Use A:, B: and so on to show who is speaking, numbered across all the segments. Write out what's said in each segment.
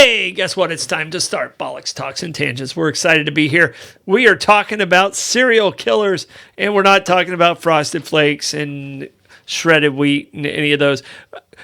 A: Hey, guess what? It's time to start Bollox Talks and Tangents. We're excited to be here. We are talking about serial killers, and we're not talking about Frosted Flakes and shredded wheat and any of those.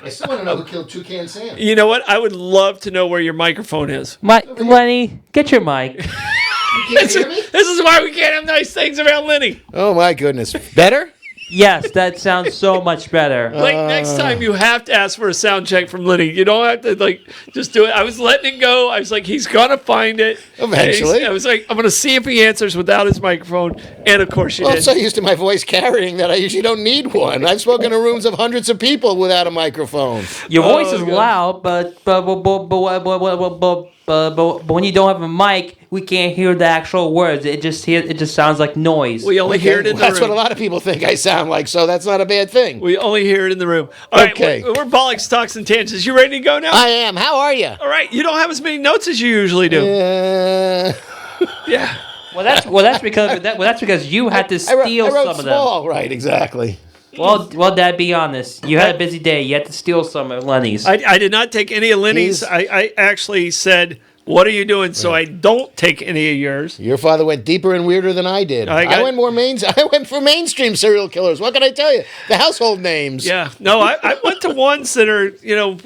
B: I still want to know who killed Toucan Sam.
A: You know what? I would love to know where your microphone is.
C: Lenny, get your mic.
B: You can't hear me?
A: This is why we can't have nice things around Lenny.
B: Oh, my goodness. Better?
C: Yes, that sounds so much better.
A: Like, next time you have to ask for a sound check from Lenny. You don't have to, just do it. I was letting it go. I was like, he's going to find it.
B: Eventually.
A: I was like, I'm going to see if he answers without his microphone. And, of course, you
B: Well,
A: did.
B: I'm so used to my voice carrying that I usually don't need one. I've spoken to rooms of hundreds of people without a microphone.
C: Your voice is
A: God.
C: loud, but when you don't have a mic, we can't hear the actual words. It just sounds like noise.
A: We only hear it in the
B: That's
A: room.
B: what a lot of people think I sound like, so that's not a bad thing.
A: We only hear it in the room. All right,
B: Okay.
A: we're Bollox Talks and Tangents. You ready to go now?
B: I am. How are you?
A: All right. You don't have as many notes as you usually do. Yeah.
C: Well, that's because you had to steal
B: I wrote
C: some of them.
B: small. Right, exactly.
C: Well, Dad, be honest. You had a busy day. You had to steal some of Lenny's.
A: I did not take any of Lenny's.
B: He's-
A: I actually said, what are you doing? So I don't take any of yours.
B: Your father went deeper and weirder than I did.
A: I
B: went I went for mainstream serial killers. What can I tell you? The household names.
A: Yeah. No, I went to ones that are,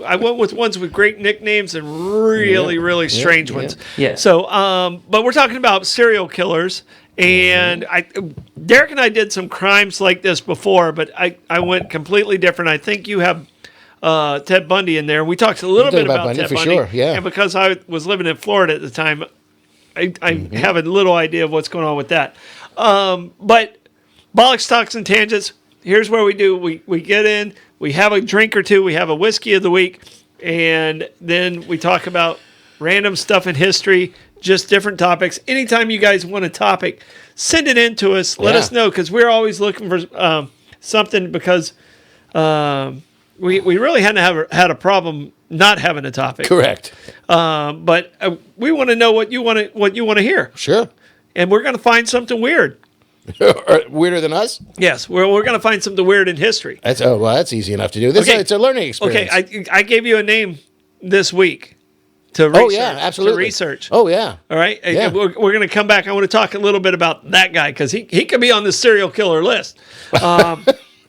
A: I went with ones with great nicknames and really strange ones.
C: Yeah.
A: So, but we're talking about serial killers. And Derek and I did some crimes like this before, but I went completely different. I think you have Ted Bundy in there. We talked a little bit about
B: Bundy,
A: Ted
B: for
A: Bundy.
B: sure, yeah.
A: And because I was living in Florida at the time, I have a little idea of what's going on with that. But Bollox Talks and Tangents, here's where we do. We get in, we have a drink or two, we have a whiskey of the week, and then we talk about random stuff in history, just different topics. Anytime you guys want a topic, send it in to us. Let us know, because we're always looking for something, because we really hadn't had a problem not having a topic.
B: Correct.
A: But we want to know what you want to hear,
B: Sure.
A: and we're going to find something weird.
B: Weirder than us?
A: Yes, we're going to find something weird in history.
B: That's easy enough to do. It's a learning experience.
A: Okay, I gave you a name this week to research.
B: Oh yeah, absolutely.
A: To research.
B: Oh yeah.
A: All right,
B: Yeah.
A: we're going to come back. I want to talk a little bit about that guy, because he could be on the serial killer list.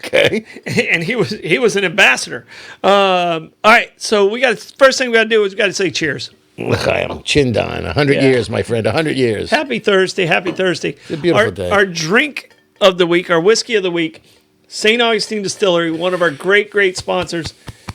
B: Okay.
A: And he was an ambassador. All right, so first thing we got to do is we got to say cheers.
B: I'm chinned on. 100 years, my friend. 100 years.
A: Happy Thursday. Happy Thursday. It's
B: a beautiful day.
A: Our drink of the week, our whiskey of the week, St. Augustine Distillery, one of our great sponsors.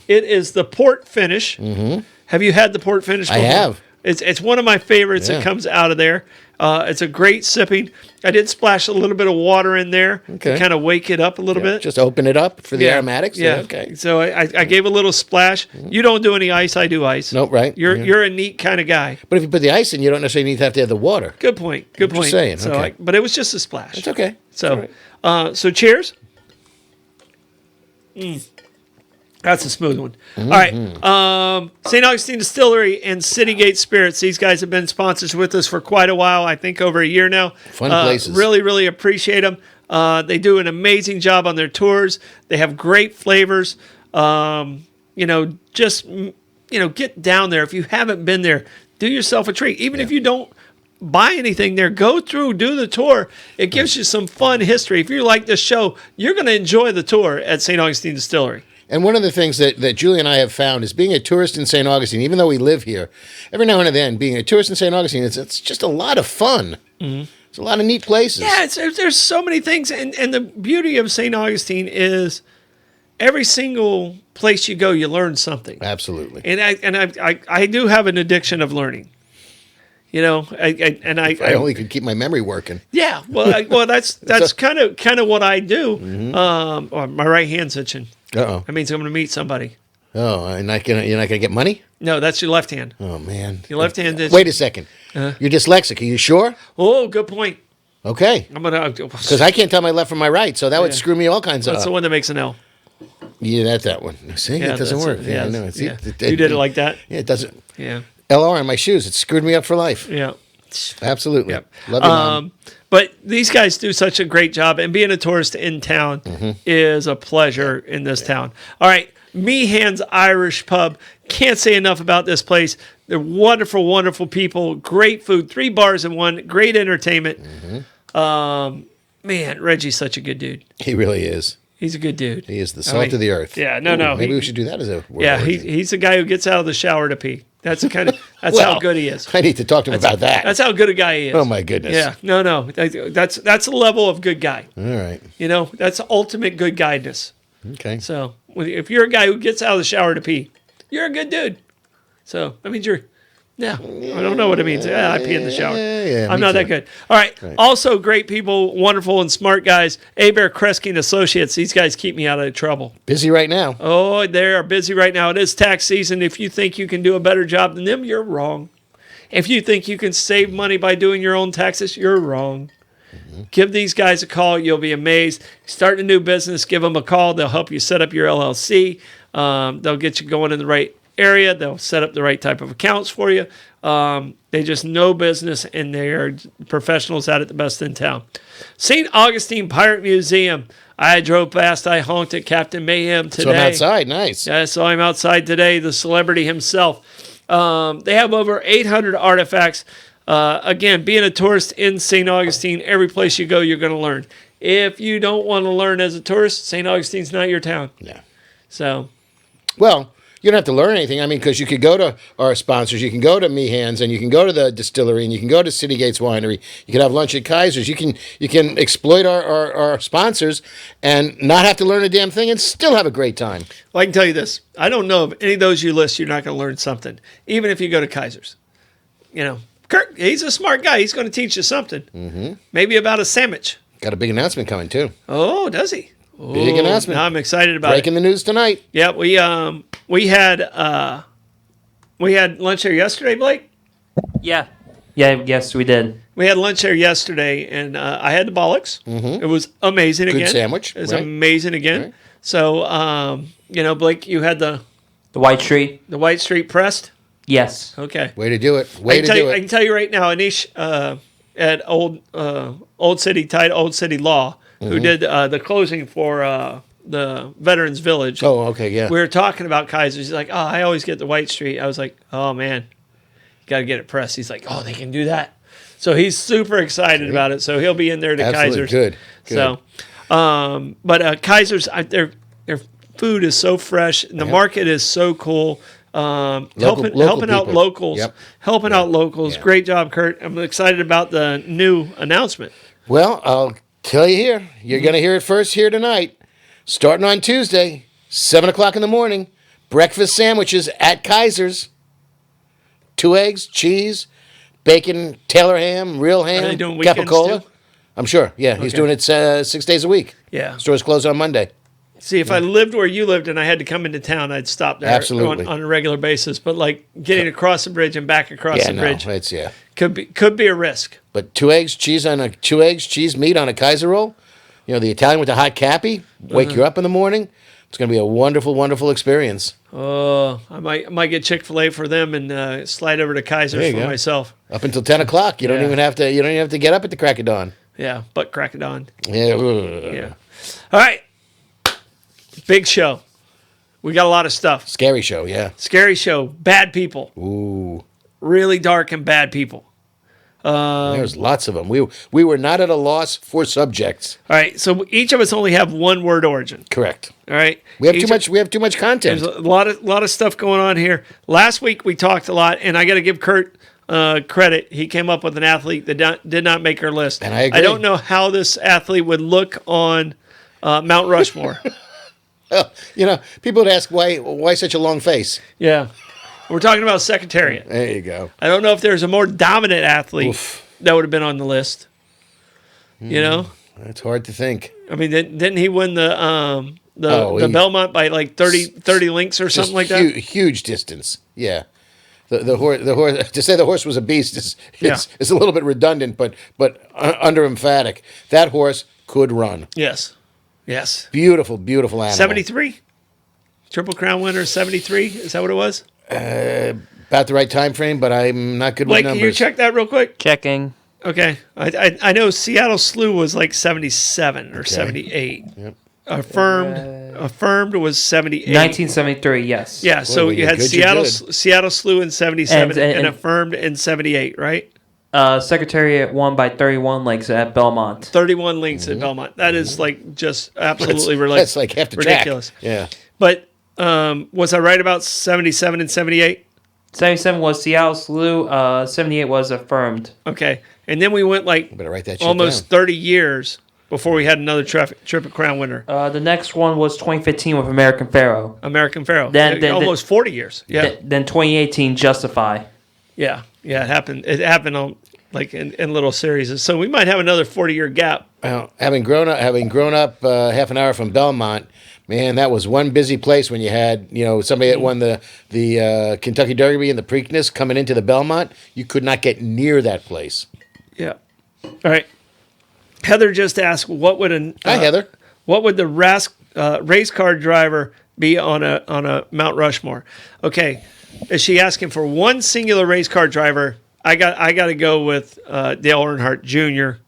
A: It is the port finish. Mm-hmm. Have you had the port finish before?
B: I have.
A: It's one of my favorites that comes out of there. It's a great sipping. I did splash a little bit of water in there to kind of wake it up a little bit.
B: Just open it up for the aromatics.
A: Yeah.
B: Okay.
A: So I gave a little splash. You don't do any ice. I do ice.
B: Nope, right.
A: You're a neat kind of guy.
B: But if you put the ice in, you don't necessarily need to have the water.
A: Good point. Good point.
B: Just saying.
A: So
B: Okay.
A: but it was just a splash.
B: It's okay.
A: So,
B: All right.
A: so cheers. That's a smooth one. All right. St. Augustine Distillery and Citygate Spirits. These guys have been sponsors with us for quite a while. I think over a year now.
B: Fun places.
A: Really appreciate them. They do an amazing job on their tours. They have great flavors. Get down there. If you haven't been there, do yourself a treat. Even if you don't buy anything there, go through, do the tour. It gives you some fun history. If you like this show, you're going to enjoy the tour at St. Augustine Distillery.
B: And one of the things that Julie and I have found is being a tourist in St. Augustine, even though we live here, every now and then, being a tourist in St. Augustine, it's just a lot of fun. Mm-hmm. It's a lot of neat places.
A: Yeah, there's so many things. And the beauty of St. Augustine is every single place you go, you learn something.
B: Absolutely.
A: And I do have an addiction of learning. I
B: only could keep my memory working.
A: Yeah, well, that's kind of what I do. Mm-hmm. My right hand's itching.
B: Uh-oh.
A: That means I'm going to meet somebody.
B: Oh, you're not gonna get money?
A: No, that's your left hand.
B: Oh man,
A: Your left hand is.
B: Wait a second. You're dyslexic. Are you sure?
A: Oh, good point.
B: Okay.
A: I'm gonna.
B: Because I can't tell my left from my right, so that would screw me all kinds
A: That's
B: up.
A: the one that makes an L.
B: Yeah, that one. See,
A: Yeah,
B: it doesn't
A: that's
B: work.
A: it.
B: Yeah,
A: Yeah,
B: I know. See,
A: yeah. You did it like that.
B: Yeah, it doesn't.
A: Yeah.
B: LR on my shoes. It screwed me up for life.
A: Yeah.
B: Absolutely.
A: Yep.
B: Love you, Mom.
A: But these guys do such a great job, and being a tourist in town is a pleasure in this town. All right, Meehan's Irish Pub. Can't say enough about this place. They're wonderful, wonderful people. Great food. 3 bars in one. Great entertainment. Man, Reggie's such a good dude.
B: He really is.
A: He's a good dude.
B: He is the salt of the earth.
A: Yeah, no.
B: Maybe we should do that as a word.
A: Yeah,
B: origin.
A: he's the guy who gets out of the shower to pee. That's the kind of that's
B: Well,
A: how good he is.
B: I need to talk to him about that.
A: That's how good a guy he is.
B: Oh my goodness.
A: Yeah, no. That's the level of good guy.
B: All right.
A: You know, that's ultimate good guyness.
B: Okay.
A: So if you're a guy who gets out of the shower to pee, you're a good dude. So that means you're. Yeah, I don't know what it means. Yeah, I pee in the shower.
B: Yeah,
A: I'm
B: me
A: not
B: too.
A: that good. All right. Also, great people, wonderful and smart guys. Abare, Kresge and Associates. These guys keep me out of trouble.
B: Busy right now.
A: Oh, they are busy right now. It is tax season. If you think you can do a better job than them, you're wrong. If you think you can save money by doing your own taxes, you're wrong. Give these guys a call. You'll be amazed. Start a new business, give them a call. They'll help you set up your LLC. They'll get you going in the right area. They'll set up the right type of accounts for you. They just know business, and they are professionals at it, the best in town. St. Augustine Pirate Museum. I drove past. I honked at Captain Mayhem today.
B: So I'm outside. Nice.
A: Yeah, I saw him outside today, the celebrity himself. They have over 800 artifacts. Again, being a tourist in St. Augustine, every place you go, you're going to learn. If you don't want to learn as a tourist, St. Augustine's not your town.
B: Yeah.
A: So,
B: Well, you don't have to learn anything. I mean, because you could go to our sponsors. You can go to Meehan's, and you can go to the Distillery, and you can go to City Gates Winery. You can have lunch at Kaiser's. You can exploit our sponsors and not have to learn a damn thing and still have a great time.
A: well, I can tell you this. I don't know if any of those you list, you're not going to learn something, even if you go to Kaiser's. You know, Kurt, he's a smart guy. He's going to teach you something. Mm-hmm. Maybe about a sandwich.
B: Got a big announcement coming, too.
A: Oh, does he?
B: Big announcement.
A: Now I'm excited about
B: Breaking the news tonight.
A: Yeah, we had lunch there yesterday, Blake.
C: Yeah. Yes, we did.
A: We had lunch there yesterday, and I had the Bollox. Mm-hmm. It was amazing
B: Good
A: again.
B: sandwich,
A: It was
B: right.
A: amazing again.
B: Right.
A: So, Blake, you had the
C: White Street.
A: White Street pressed.
C: Yes.
A: Okay.
B: Way to do it.
A: I
B: Way
A: can
B: to
A: tell
B: do
A: you, I
B: it.
A: can tell you right now, Anish at Old City Law, who did the closing for the Veterans Village.
B: Oh, okay, yeah.
A: We were talking about Kaiser. He's like, oh, I always get the White Street. I was like, oh, man, you got to get it pressed. He's like, oh, they can do that. So he's super excited about it. So he'll be in there to
B: Absolutely.
A: Kaiser's.
B: Good.
A: So, but Kaiser's, their food is so fresh. And the market is so cool. Helping out
B: people.
A: locals.
B: Yep.
A: Helping out locals.
B: Yeah.
A: Great job, Kurt. I'm excited about the new announcement.
B: Well, I'll tell you here. You're going to hear it first here tonight. Starting on Tuesday, 7 o'clock in the morning, breakfast sandwiches at Kaiser's. 2 eggs, cheese, bacon, Taylor ham, real ham,
A: Are they doing weekends
B: capicola.
A: too?
B: I'm sure. Yeah, he's doing it 6 days a week.
A: Yeah.
B: Stores closed on Monday.
A: See, if I lived where you lived and I had to come into town, I'd stop there
B: Absolutely.
A: on a regular basis. But like getting across the bridge and back across the bridge
B: it's
A: could be a risk.
B: But 2 eggs, cheese, meat on a Kaiser roll. You know, the Italian with the hot cappy, wake you up in the morning. It's going to be a wonderful, wonderful experience.
A: Oh, I might get Chick-fil-A for them and slide over to Kaiser
B: There you
A: for
B: go.
A: myself.
B: Up until 10 o'clock, you don't even have to get up at the crack of dawn.
A: Yeah, butt crack it on.
B: Yeah.
A: Yeah. All right. Big show. We got a lot of stuff.
B: Scary show, yeah.
A: Scary show. Bad people.
B: Ooh.
A: Really dark and bad people.
B: There's lots of them. We were not at a loss for subjects.
A: All right. So each of us only have one word origin.
B: Correct.
A: All right.
B: We have
A: Each
B: too much. We have too much content.
A: There's a lot of stuff going on here. Last week we talked a lot, and I got to give Kurt credit. He came up with an athlete that did not make our list.
B: And I agree.
A: I don't know how this athlete would look on Mount Rushmore.
B: You know, people would ask why such a long face.
A: Yeah. We're talking about Secretariat.
B: There you go.
A: I don't know if there's a more dominant athlete that would have been on the list. You know?
B: It's hard to think.
A: I mean, didn't he win the Belmont by like 30 links or something like that?
B: Huge distance. Yeah. The horse. To say the horse was a beast is a little bit redundant, but under emphatic. That horse could run.
A: Yes.
B: Beautiful, beautiful animal.
A: 73? Triple Crown winner, 73? Is that what it was?
B: About the right time frame, but I'm not good
A: Blake,
B: with
A: can
B: numbers.
A: you check that real quick?
C: Checking.
A: Okay, I know Seattle Slew was like 77 or 78.
B: Yep.
A: Affirmed was 78.
C: 1973, yes.
A: Yeah, so
B: when
A: you
B: you're
A: had
B: good, you're good.
A: Seattle Slew in 77 and
C: And-
A: Affirmed in 78, right?
C: Secretariat won by 31 legs at Belmont.
A: 31 links at Belmont. That is like just absolutely
B: That's like half the
A: ridiculous.
B: track. Yeah.
A: But was I right about 77 and 78?
C: 77 was Seattle Slew. 78 was Affirmed.
A: Okay, and then we went like
B: Better write that shit
A: almost
B: down.
A: 30 years before we had another Triple Crown winner.
C: The next one was 2015 with American Pharaoh.
A: American Pharaoh.
C: Then-
A: Almost 40 years. Yeah.
C: Then 2018 Justify.
A: Yeah. It happened. It happened on like in little series. So we might have another 40-year gap.
B: Well, having grown up half an hour from Belmont, man, that was one busy place when you had somebody that won the Kentucky Derby and the Preakness coming into the Belmont. You could not get near that place.
A: Yeah. All right. Heather just asked, what would
B: Hi, Heather.
A: What would the race car driver be on a Mount Rushmore? Okay. Is she asking for one singular race car driver? I got to go with Dale Earnhardt Jr.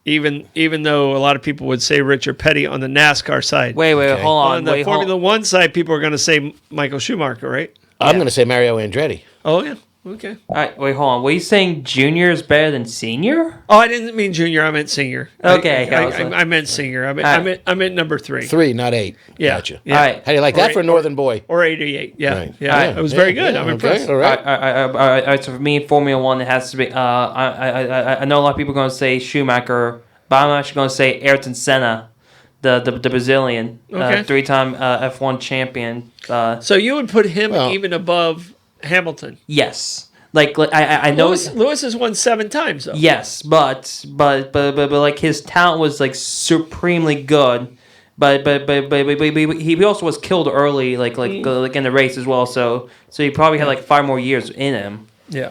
A: Even though a lot of people would say Richard Petty on the NASCAR side.
C: Wait,
B: Okay.
C: hold on.
A: On the Formula One side, people are going to say Michael Schumacher, right?
B: I'm going to say Mario Andretti.
A: Oh yeah. Okay.
C: All right, wait, hold on. Were you saying junior is better than senior?
A: Oh, I didn't mean junior. I meant senior.
C: Okay,
A: I meant senior. I meant number 3.
B: 3, not 8.
A: Yeah.
B: Gotcha.
A: Yeah.
C: All right.
B: How do you like that for a northern boy?
A: Or 88. Yeah.
B: Right.
A: Yeah.
C: All right.
A: It was very
B: Yeah,
A: good.
B: yeah,
A: I'm
B: okay,
A: impressed.
B: all right.
C: All right, so for me, Formula One, it has to be. I know a lot of people are going to say Schumacher, but I'm actually going to say Ayrton Senna, the Brazilian,
A: Okay.
C: 3-time F1 champion.
A: So you would put him
B: Well-
A: even above Hamilton.
C: Yes, like I know.
A: Lewis has won 7 times though.
C: Yes, but like his talent was like supremely good. But he also was killed early, like in the race as well. So he probably had like 5 more years in him.
A: Yeah.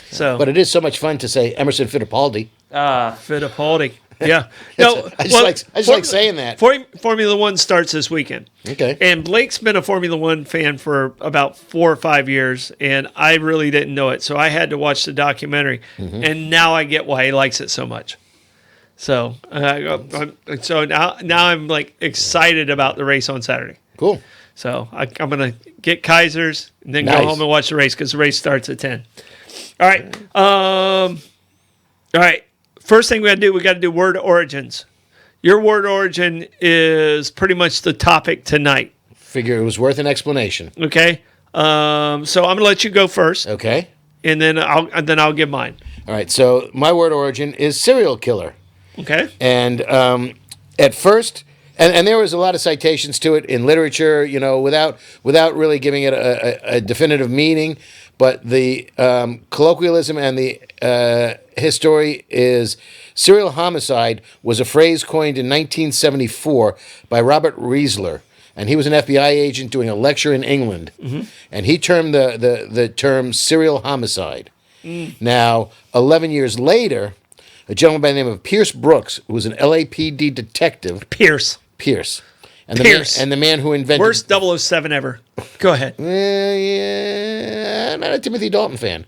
A: So
B: But it is so much fun to say Emerson Fittipaldi.
A: Fittipaldi. Yeah. No.
B: I just like saying that.
A: Formula One starts this weekend.
B: Okay.
A: And Blake's been a Formula One fan for about 4 or 5 years, and I really didn't know it, so I had to watch the documentary, and now I get why he likes it so much. So, so now I'm like excited about the race on Saturday.
B: Cool.
A: So I'm gonna get Kaisers and then
B: Nice.
A: go home and watch the race because the race starts at 10. All right. All right. First thing we got to do word origins. Your word origin is pretty much the topic tonight.
B: Figure it was worth an explanation.
A: Okay. So I'm gonna let you go first,
B: Okay.
A: and then I'll give mine.
B: All right. So my word origin is serial killer.
A: Okay.
B: And at first, and there was a lot of citations to it in literature, without really giving it a definitive meaning. But the colloquialism and the history is serial homicide was a phrase coined in 1974 by Robert Riesler. And he was an FBI agent doing a lecture in England. And he termed the term serial homicide. Now, 11 years later, a gentleman by the name of Pierce Brooks, who was an LAPD detective.
A: Pierce.
B: And
A: Pierce.
B: the man who invented...
A: Worst 007 ever. Go ahead.
B: Yeah, I'm not a Timothy Dalton fan.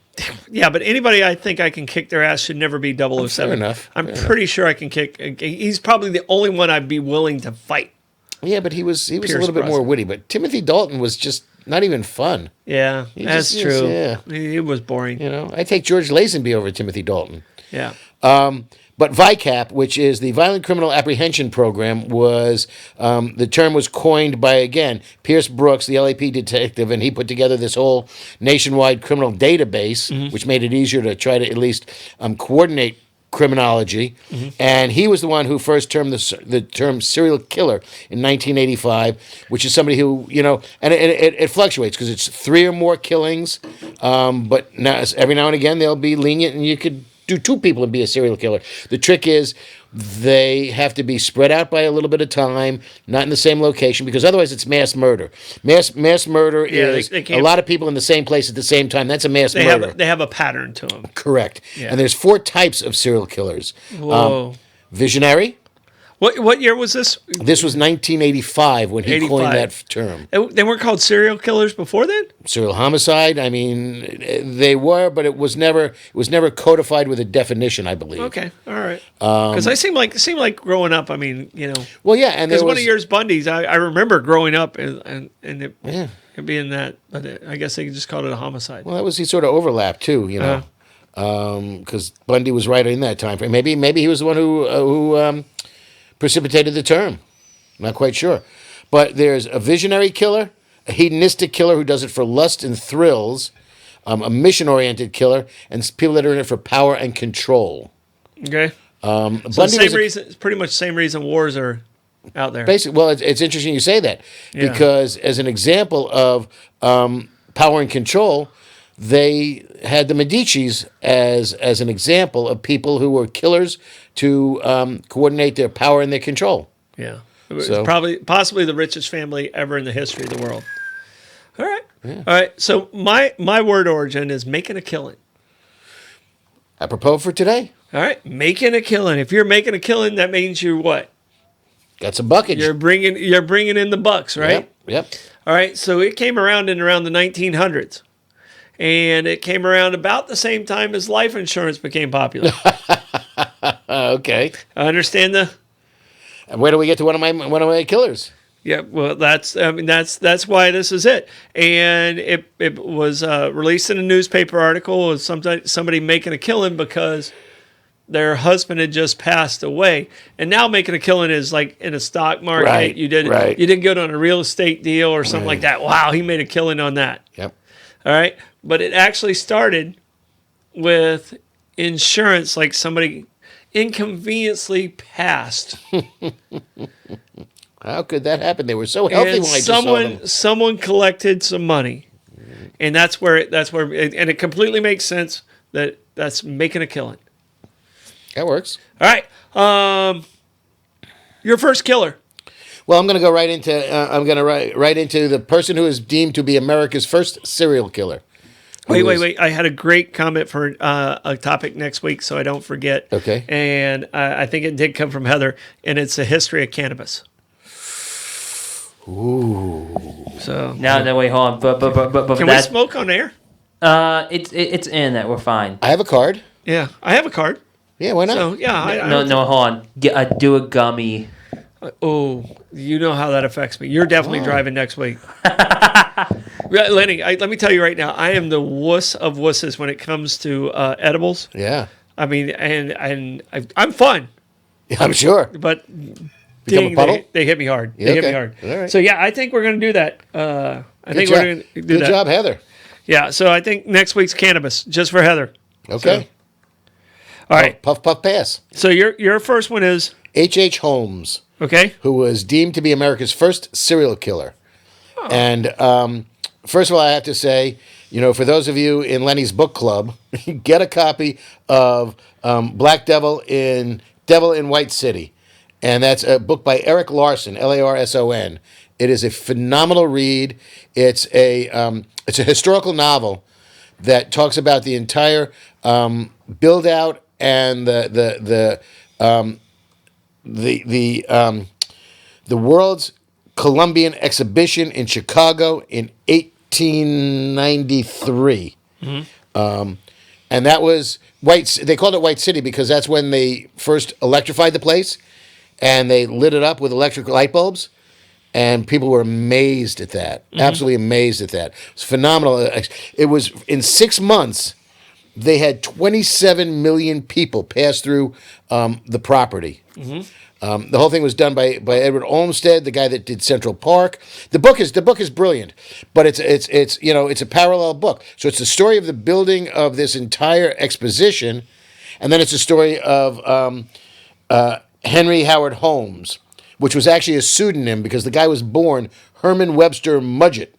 A: Yeah, but anybody I think I can kick their ass should never be 007.
B: Fair enough.
A: I'm pretty sure I can kick. He's probably the only one I'd be willing to fight.
B: Yeah, but he was a
A: Pierce
B: little bit more
A: Brosnan.
B: witty. But Timothy Dalton was just not even fun.
A: Yeah, that's
B: just-
A: true.
B: yeah.
A: He was boring.
B: I take George Lazenby over Timothy Dalton.
A: Yeah.
B: But VICAP, which is the Violent Criminal Apprehension Program, was the term was coined by, again, Pierce Brooks, the LAP detective, and he put together this whole nationwide criminal database, which made it easier to try to at least coordinate criminology. And he was the one who first termed the term serial killer in 1985, which is somebody who, and it fluctuates because it's 3 or more killings, but now, every now and again they'll be lenient and you could do 2 people and be a serial killer. The trick is they have to be spread out by a little bit of time, not in the same location, because otherwise it's mass murder. Mass murder is
A: they
B: a
A: can't-
B: lot of people in the same place at the same time. That's a mass murder.
A: They have a pattern to them.
B: Correct.
A: Yeah.
B: And there's 4 types of serial killers.
A: Whoa.
B: Visionary.
A: What year was this?
B: This was 1985 when he
A: 85.
B: coined that term.
A: They weren't called serial killers before then?
B: Serial homicide. I mean, they were, but it was never codified with a definition, I believe.
A: Okay, all right. Because it seemed like growing up. I mean,
B: Well, yeah, and
A: because
B: there
A: one
B: was
A: of yours Bundys, I remember growing up and it,
B: yeah.
A: it being that, but I guess they just called it a homicide.
B: Well, that was the sort of overlap too, because Bundy was right in that time frame. Maybe he was the one who precipitated the term. Not quite sure, but there's a visionary killer, a hedonistic killer who does it for lust and thrills, a mission-oriented killer, and people that are in it for power and control.
A: Okay. So
B: Bundy
A: same reason, it's pretty much the same reason wars are out there.
B: Basically, well, it's interesting you say that because as an example of power and control, they had the Medicis as an example of people who were killers to coordinate their power and their control.
A: Yeah. It was
B: So-
A: possibly the richest family ever in the history of the world. All right. Yeah. All right. So my word origin is making a killing.
B: Apropos for today,
A: All right. Making a killing. If you're making a killing, that means you're what?
B: got some buckage.
A: You're bringing in the bucks, right?
B: Yep.
A: All right. So it came around in around the 1900s. And it came around about the same time as life insurance became popular.
B: Okay.
A: I understand the.
B: And where do we get to one of my killers?
A: Yeah, well, that's why this is it, and it was released in a newspaper article of somebody making a killing because their husband had just passed away, and now making a killing is like in a stock market.
B: Right,
A: You did
B: right.
A: you did good on a real estate deal or something like that. Wow, he made a killing on that.
B: Yep.
A: All right, but it actually started with insurance, like somebody inconveniently passed.
B: How could that happen? They were so healthy
A: And
B: when I just saw them.
A: someone collected some money, and that's where and it completely makes sense that's making a killing.
B: That works.
A: All right, your first killer.
B: Well, I'm going to go right into the person who is deemed to be America's first serial killer.
A: Wait! I had a great comment for a topic next week, so I don't forget.
B: Okay.
A: And I think it did come from Heather, and it's the history of cannabis.
B: Ooh.
A: So
C: No, wait, hold on. But
A: can we smoke on air?
C: It's in that we're fine.
B: I have a card.
A: Yeah, I have a card.
B: Yeah, why not?
A: So yeah,
C: No, hold on. Do a gummy.
A: Oh, you know how that affects me. You're definitely driving next week. Lenny, let me tell you right now, I am the wuss of wusses when it comes to edibles.
B: Yeah.
A: I mean, and I'm fun,
B: I'm sure.
A: but
B: Become a puddle?
A: they hit me hard.
B: Yeah,
A: They hit me
B: okay.
A: hard.
B: All right.
A: So yeah, I think we're going to do that. I think
B: Good
A: we're going to do
B: Good
A: that.
B: job, Heather.
A: Yeah, so I think next week's cannabis just for Heather.
B: Okay.
A: All right.
B: Puff, puff, pass.
A: So your first one is
B: H.H. Holmes,
A: okay.
B: who was deemed to be America's first serial killer.
A: Oh.
B: And first of all, I have to say, for those of you in Lenny's book club, get a copy of Black Devil in White City. And that's a book by Eric Larson, Larson. It is a phenomenal read. It's a historical novel that talks about the entire build out and the World's Columbian Exhibition in Chicago in 1893. Mm-hmm. And that was they called it White City because that's when they first electrified the place and they lit it up with electric light bulbs. And people were amazed at that, absolutely amazed at that. It was phenomenal. It was in 6 months, they had 27 million people pass through the property. The whole thing was done by Edward Olmsted, the guy that did Central Park. The book is brilliant, but it's a parallel book. So it's the story of the building of this entire exposition, and then it's a story of Henry Howard Holmes, which was actually a pseudonym because the guy was born Herman Webster Mudgett.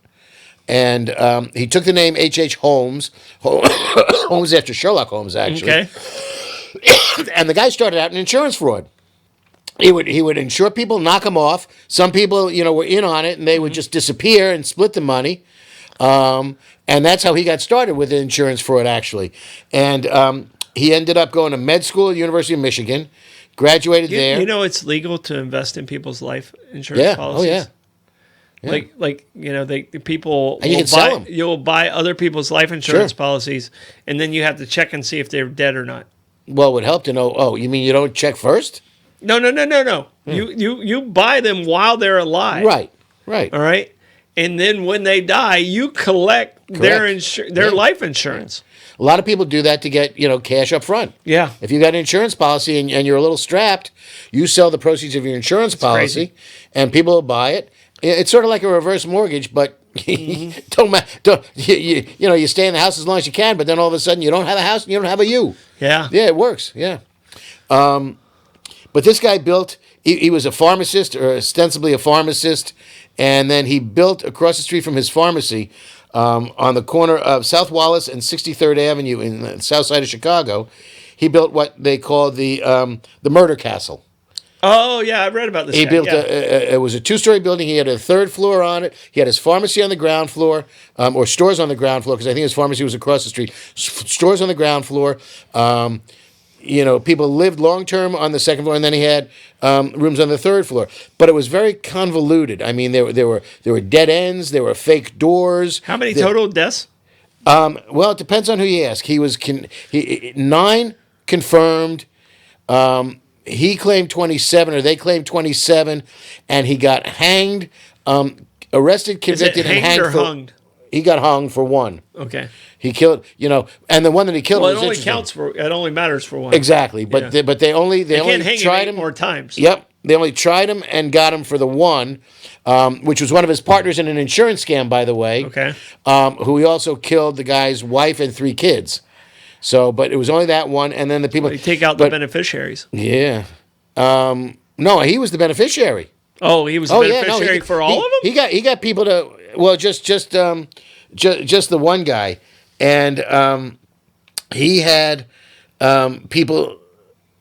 B: And he took the name H.H. Holmes. Holmes after Sherlock Holmes, actually.
A: Okay.
B: And the guy started out in insurance fraud. He would insure people, knock them off. Some people, were in on it, and they would just disappear and split the money. And that's how he got started with insurance fraud, actually. And he ended up going to med school at the University of Michigan, graduated there.
A: You know, it's legal to invest in people's life insurance
B: Yeah.
A: policies.
B: Oh, yeah. Yeah.
A: Like you know, the people
B: And you
A: will
B: can sell them.
A: You'll buy other people's life insurance
B: Sure.
A: policies, and then you have to check and see if they're dead or not.
B: Well, it would help to know. Oh, you mean you don't check first?
A: No. You buy them while they're alive.
B: Right.
A: All right. And then when they die, you collect their
B: Correct.
A: their
B: Yeah.
A: life insurance.
B: A lot of people do that to get, cash up front.
A: Yeah.
B: If you got an insurance policy and you're a little strapped, you sell the proceeds of your insurance policy,
A: crazy.
B: and people will buy it. It's sort of like a reverse mortgage, but you stay in the house as long as you can, but then all of a sudden you don't have a house and you don't have a you.
A: Yeah.
B: Yeah, it works. Yeah. But this guy built, he was a pharmacist, or ostensibly a pharmacist, and then he built across the street from his pharmacy on the corner of South Wallace and 63rd Avenue in the south side of Chicago. He built what they call the murder castle.
A: Oh yeah, I read about this.
B: He
A: guy.
B: built
A: Yeah.
B: it was a 2-story building. He had a 3rd floor on it. He had his pharmacy on the ground floor, or stores on the ground floor, because I think his pharmacy was across the street. Stores on the ground floor. People lived long term on the 2nd floor, and then he had rooms on the 3rd floor. But it was very convoluted. I mean, there were dead ends. There were fake doors.
A: How many total deaths?
B: Well, it depends on who you ask. He was 9 confirmed. He claimed 27, or they claimed 27, and he got hanged, arrested, convicted, and
A: hanged
B: hanged
A: or hunged?
B: He got hung for 1.
A: Okay.
B: He killed, and the one that he killed
A: Well,
B: was
A: it only
B: interesting.
A: it only matters for one.
B: Exactly, but
A: Yeah.
B: they only
A: Can't hang
B: tried
A: him
B: him
A: more times.
B: Yep, they only tried him and got him for the one, which was one of his partners in an insurance scam, by the way.
A: Okay.
B: Who he also killed the guy's wife and 3 kids. So, but it was only that one, and then the people.
A: They take out the beneficiaries.
B: Yeah. No, he was the beneficiary.
A: Oh, he was the beneficiary for all of them?
B: He got people to, well, just the one guy, and he had people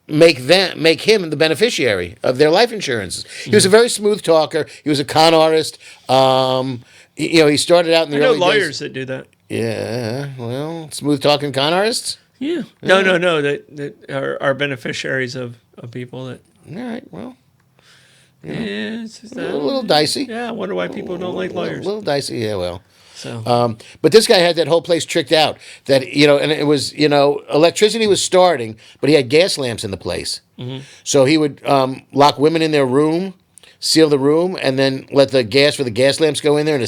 B: make him the beneficiary of their life insurances. He was a very smooth talker. He was a con artist. He started out in the
A: I know
B: early
A: lawyers
B: days.
A: that do that.
B: Yeah, well, smooth talking con artists.
A: Yeah. No. That are beneficiaries of people that.
B: All right, well,
A: Yeah, it's just,
B: a little dicey.
A: yeah, I wonder why people don't like
B: A
A: lawyers.
B: little dicey, yeah, well.
A: So
B: But this guy had that whole place tricked out. That and it was electricity was starting, but he had gas lamps in the place. Mm-hmm. So he would lock women in their room, seal the room, and then let the gas for the gas lamps go in there and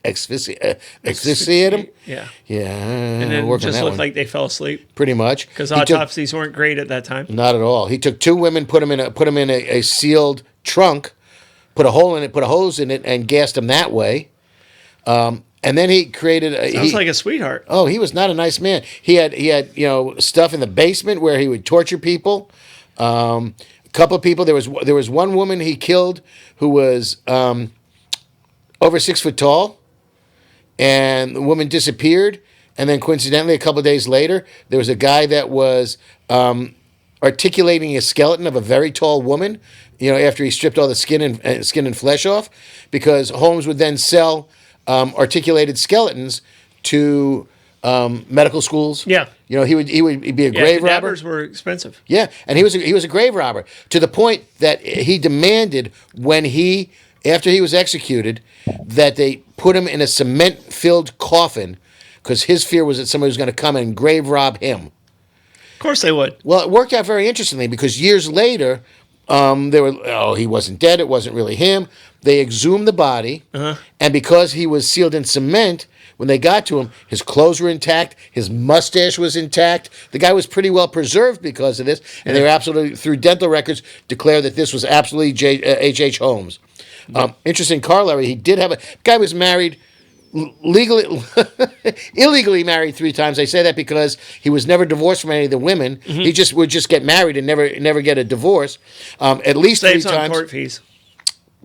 B: asphyxiate them.
A: yeah,
B: Yeah,
A: and then
B: work on
A: just
B: that
A: looked
B: one.
A: like they fell asleep
B: Pretty much
A: because
B: He took-
A: autopsies weren't great at that time.
B: Not at all. He took 2 women, put them in a sealed trunk, put a hole in it, put a hose in it, and gassed them that way. And then he created.
A: Sounds like a sweetheart.
B: Oh, he was not a nice man. He had stuff in the basement where he would torture people. A couple of people. There was one woman he killed who was over 6 foot tall, and the woman disappeared. And then coincidentally, a couple of days later, there was a guy that was articulating a skeleton of a very tall woman. After he stripped all the skin and flesh off, because Holmes would then sell articulated skeletons to medical schools.
A: Yeah.
B: He would be a grave robber.
A: Cadavers were expensive.
B: Yeah, and he was a grave robber, to the point that he demanded, after he was executed, that they put him in a cement-filled coffin, because his fear was that somebody was going to come and grave rob him.
A: Of course they would.
B: Well, it worked out very interestingly, because years later, he wasn't dead. It wasn't really him. They exhumed the body, and because he was sealed in cement, when they got to him, his clothes were intact, his mustache was intact. The guy was pretty well preserved because of this, and they were absolutely, through dental records, declared that this was absolutely H.H. Holmes. Interesting corollary. He did have guy was married. Illegally married 3 times. I say that because he was never divorced from any of the women. Mm-hmm. He would just get married and never get a divorce. At least
A: Saves
B: 3
A: on
B: times.
A: court fees.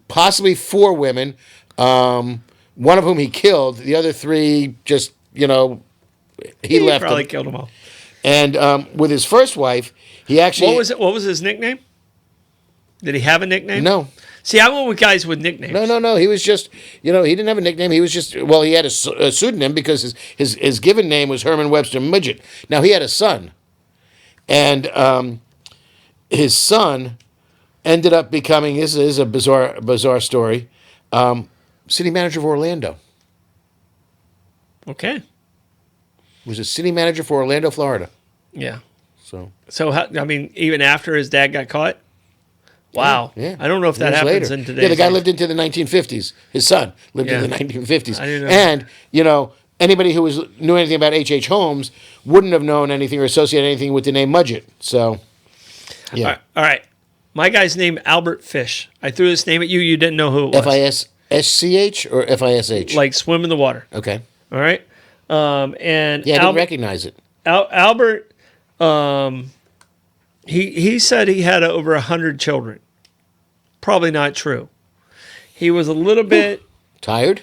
B: Possibly 4 women. One of whom he killed. The other 3 just he left
A: Probably
B: them.
A: killed them all.
B: And with his first wife, he actually
A: What was his nickname? Did he have a nickname?
B: No.
A: See, I went with guys with nicknames.
B: No. He was just, he didn't have a nickname. He was just, he had a pseudonym because his given name was Herman Webster Midget. Now, he had a son. And his son ended up becoming, this is a bizarre story, city manager of Orlando.
A: Okay.
B: Was a city manager for Orlando, Florida.
A: Yeah.
B: So
A: how, I mean, even after his dad got caught? Wow.
B: Yeah.
A: I don't know if that
B: Years
A: happens
B: later.
A: in today's
B: Yeah, the guy
A: life.
B: lived into the 1950s. His son lived
A: Yeah.
B: in the 1950s.
A: I didn't know.
B: And, anybody who knew anything about H.H. Holmes wouldn't have known anything or associated anything with the name Mudgett. So, yeah.
A: All right. My guy's named Albert Fish. I threw this name at you. You didn't know who it was.
B: F-I-S-S-C-H or F-I-S-H?
A: Like swim in the water.
B: Okay.
A: All right. And
B: Yeah, I didn't recognize it.
A: Albert, he said he had over 100 children. Probably not true. He was a little bit
B: Tired?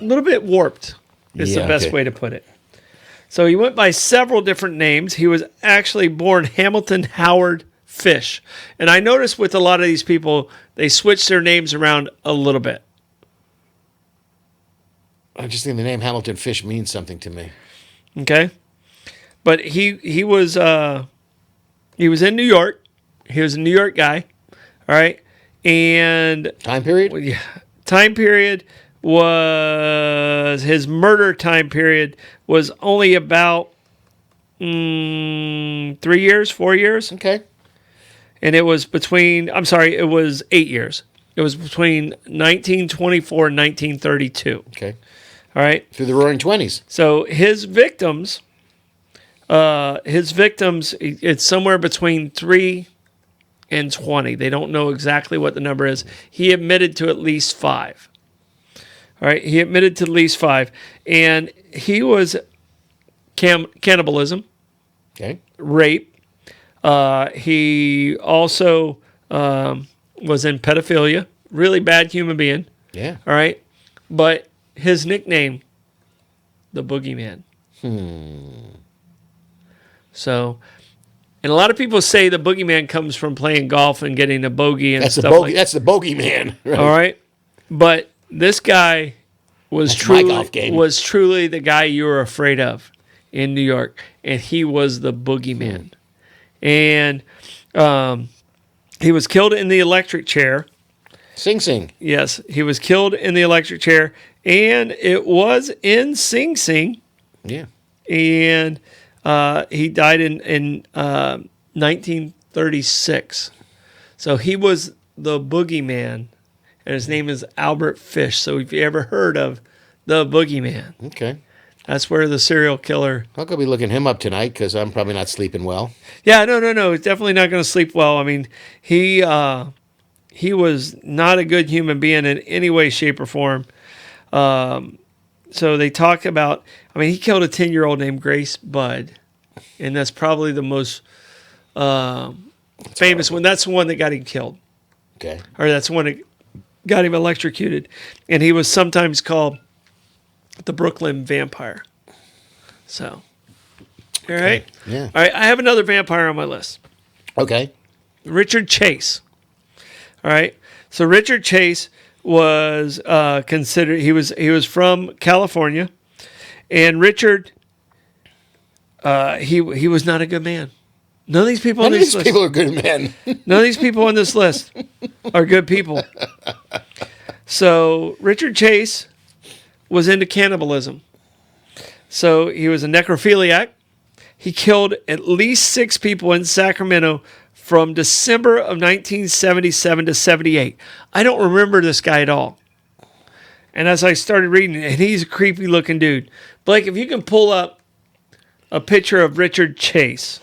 A: warped. Is the best way to put it. So he went by several different names. He was actually born Hamilton Howard Fish. And I noticed with a lot of these people, they switch their names around a little bit.
B: I just think the name Hamilton Fish means something to me.
A: Okay. But he was in New York. He was a New York guy. All right. And
B: Time period?
A: time period was his murder time period was only about 3 years, 4 years.
B: Okay.
A: And it was it was 8 years. It was between 1924 and 1932.
B: Okay.
A: All right.
B: Through the Roaring Twenties.
A: So his victims, it's somewhere between 3 and 20. They don't know exactly what the number is. He admitted to at least 5. All right. He admitted to at least 5. And he was cannibalism,
B: Okay.
A: rape. He also was in pedophilia. Really bad human being.
B: Yeah.
A: All right. But his nickname, the Boogeyman. So, and a lot of people say the Boogeyman comes from playing golf and getting a bogey and
B: That's the
A: stuff
B: bogey.
A: like that.
B: That's the bogeyman. Right?
A: All right. But this guy was
B: That's my golf game.
A: truly the guy you were afraid of in New York. And he was the Boogeyman. And he was killed in the electric chair.
B: Sing Sing.
A: Yes, he was killed in the electric chair, and it was in Sing Sing,
B: Yeah.
A: and he died in 1936. So he was the Boogeyman, and his name is Albert Fish. So if you ever heard of the Boogeyman,
B: Okay.
A: that's where the serial killer.
B: I'll go be looking him up tonight because I'm probably not sleeping well.
A: Yeah, no. He's definitely not going to sleep well. I mean, he was not a good human being in any way, shape, or form. So they talk about, he killed a 10-year-old named Grace Budd, and that's probably the most famous one. That's the one that got him killed,
B: Okay.
A: or that's the one that got him electrocuted. And he was sometimes called the Brooklyn Vampire. So, all right.
B: Yeah.
A: All right, I have another vampire on my list.
B: Okay.
A: Richard Chase. All right. So Richard Chase was considered. He was from California, and Richard. He was not a good man. None of these people on
B: None of
A: this
B: these
A: list.
B: people are good men.
A: None of these people on this list are good people. So Richard Chase was into cannibalism. So he was a necrophiliac. He killed at least 6 people in Sacramento from December of 1977 to 78. I don't remember this guy at all. And as I started reading it, and he's a creepy looking dude. Blake, if you can pull up a picture of Richard Chase.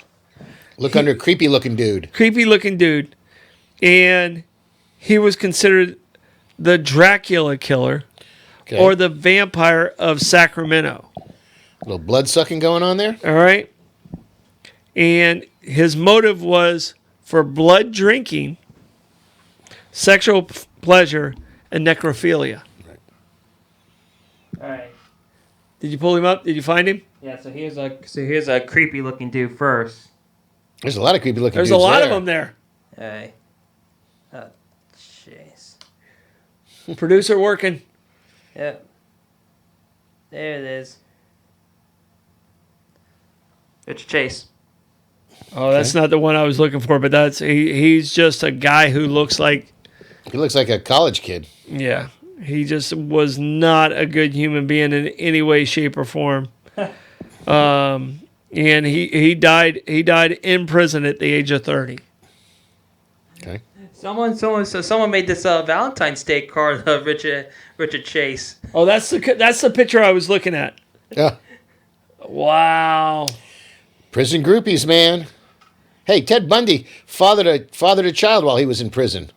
B: Look under creepy looking dude.
A: Creepy looking dude. And he was considered the Dracula killer
B: Okay.
A: or the vampire of Sacramento.
B: A little blood sucking going on there.
A: All right. And his motive was for blood drinking, sexual pleasure, and necrophilia.
C: All right.
A: Did you pull him up? Did you find him?
C: Yeah. So here's a creepy looking dude first.
B: There's a lot of creepy looking
A: There's
B: dudes
A: a lot
B: there.
A: of them there.
C: Hey. Oh, jeez.
A: Producer working.
C: Yep. There it is. Richard Chase.
A: Oh, that's not the one I was looking for, but he's just a guy who looks like,
B: He looks like a college kid.
A: yeah, he just was not a good human being in any way, shape, or form. And he died in prison at the age of 30.
B: Okay.
C: Someone made this Valentine's Day card of Richard Chase.
A: Oh, that's the picture I was looking at.
B: Yeah.
A: Wow.
B: Prison groupies, man. Hey, Ted Bundy fathered a child while he was in prison.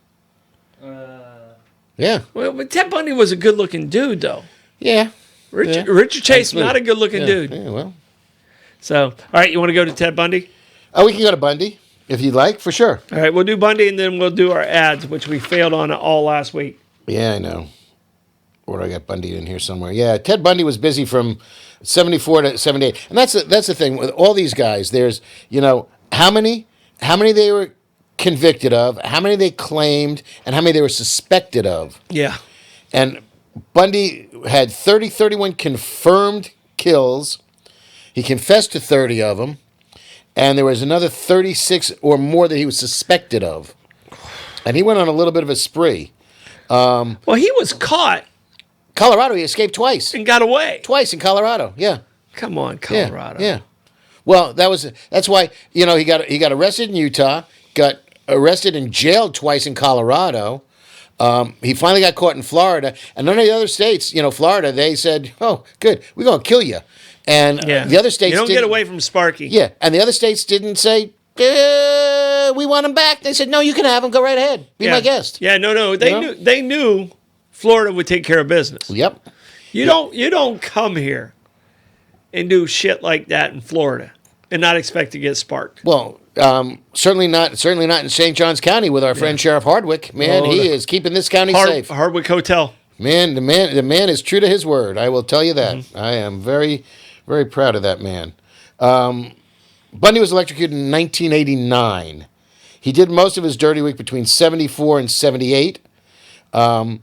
B: Yeah.
A: Well, but Ted Bundy was a good-looking dude, though.
B: Yeah.
A: Richard Chase,
B: Absolutely.
A: not a good-looking dude.
B: Yeah, well.
A: So, all right, you want to go to Ted Bundy?
B: Oh, we can go to Bundy if you'd like, for sure.
A: All right, we'll do Bundy, and then we'll do our ads, which we failed on all last week.
B: Yeah, I know. Where do I got Bundy in here somewhere? Yeah, Ted Bundy was busy from 74 to 78. And that's the thing with all these guys. There's, how many they were convicted of, how many they claimed, and how many they were suspected of.
A: Yeah.
B: And Bundy had 31 confirmed kills. He confessed to 30 of them. And there was another 36 or more that he was suspected of. And he went on a little bit of a spree.
A: Well, he was caught
B: Colorado, he escaped twice.
A: and got away.
B: Twice in Colorado, yeah.
A: Come on,
B: Yeah,
A: Colorado.
B: yeah. Well, that's why, he got arrested in Utah, got arrested and jailed twice in Colorado. He finally got caught in Florida. And none of the other states, Florida, they said, oh, good, we're going to kill you. And the other states
A: you don't get away from Sparky.
B: Yeah, and the other states didn't say, we want him back. They said, no, you can have him. Go right ahead. Be my guest.
A: Yeah, no. They knew Florida would take care of business.
B: Yep.
A: You don't come here and do shit like that in Florida and not expect to get sparked.
B: Well, certainly not in St. Johns County with our friend Sheriff Hardwick. Man, he is keeping this county safe.
A: Hardwick Hotel.
B: Man, the man is true to his word. I will tell you that. Mm-hmm. I am very, very proud of that man. Bundy was electrocuted in 1989. He did most of his dirty work between 74 and 78. They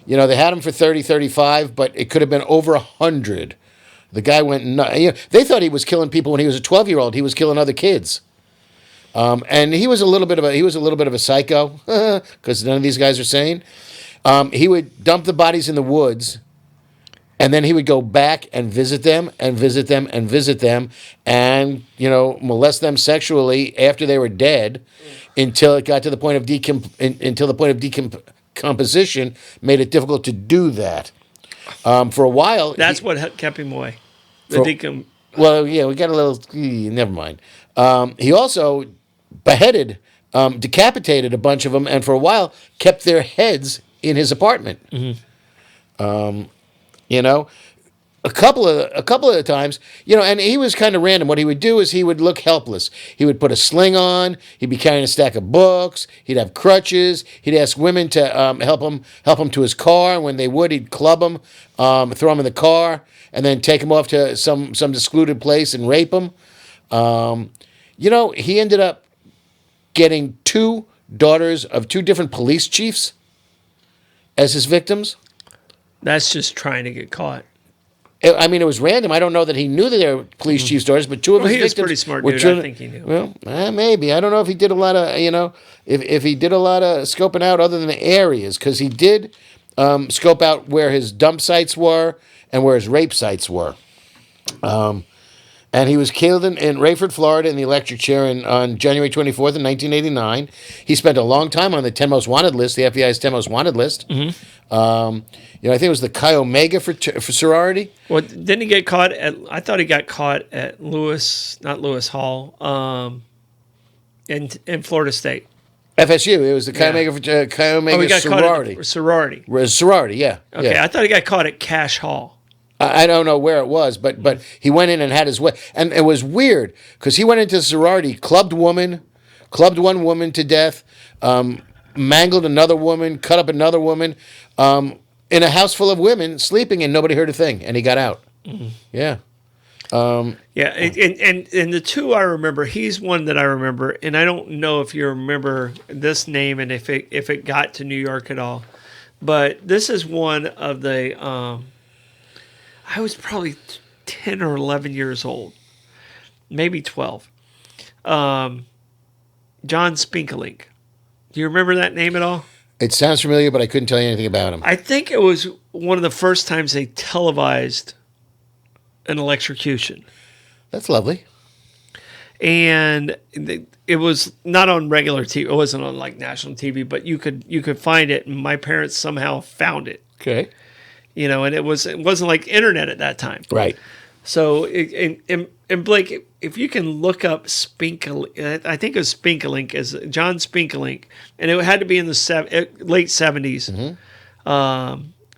B: had him for 30, 35, but it could have been over 100. The guy went nuts. They thought he was killing people when he was a 12-year-old. He was killing other kids. And he was a little bit of a psycho, because none of these guys are sane. He would dump the bodies in the woods, and then he would go back and visit them and visit them and visit them, and molest them sexually after they were dead, until it got to the point of decomposition made it difficult to do that. For a while,
A: that's what kept him away.
B: Well, yeah, we got a little. Never mind. He also beheaded, decapitated a bunch of them, and for a while kept their heads in his apartment. Mm-hmm. A couple of times, and he was kind of random. What he would do is he would look helpless. He would put a sling on. He'd be carrying a stack of books. He'd have crutches. He'd ask women to help him to his car. And when they would, he'd club them, throw them in the car, and then take them off to some secluded place and rape them. He ended up getting 2 daughters of 2 different police chiefs as his victims.
A: That's just trying to get caught.
B: I mean, it was random. I don't know that he knew that they were police chief's daughters, but 2 of his victims.
A: He was pretty smart dude. I think he knew.
B: Well, maybe. I don't know if he did a lot of, if he did a lot of scoping out other than the areas, because he did scope out where his dump sites were and where his rape sites were. And he was killed in Rayford, Florida, in the electric chair on January 24th, in 1989. He spent a long time on the 10 most wanted list, the FBI's 10 most wanted list. Mm-hmm. I think it was the Chi Omega for sorority.
A: Well, didn't he get caught I thought he got caught at not Lewis Hall, in Florida State.
B: FSU. It was the Chi Omega for Chi Omega
A: he got
B: sorority.
A: Caught at sorority.
B: Sorority, yeah.
A: Okay,
B: yeah.
A: I thought he got caught at Cash Hall.
B: I don't know where it was, but he went in and had his way. And it was weird, because he went into the sorority, clubbed one woman to death, mangled another woman, cut up another woman, in a house full of women sleeping, and nobody heard a thing, and he got out. Mm-hmm. Yeah.
A: And the 2 I remember, he's one that I remember, and I don't know if you remember this name and if it got to New York at all, but this is one of the... I was probably 10 or 11 years old, maybe 12. John Spinkelink. Do you remember that name at all?
B: It sounds familiar, but I couldn't tell you anything about him.
A: I think it was one of the first times they televised an electrocution.
B: That's lovely.
A: And it was not on regular TV. It wasn't on like national TV, but you could find it. And my parents somehow found it.
B: Okay.
A: And it wasn't like internet at that time.
B: Right.
A: So and Blake, if you can look up Spinkelink, I think it was Spinkelink, as John Spinkelink, and it had to be in the late 70s.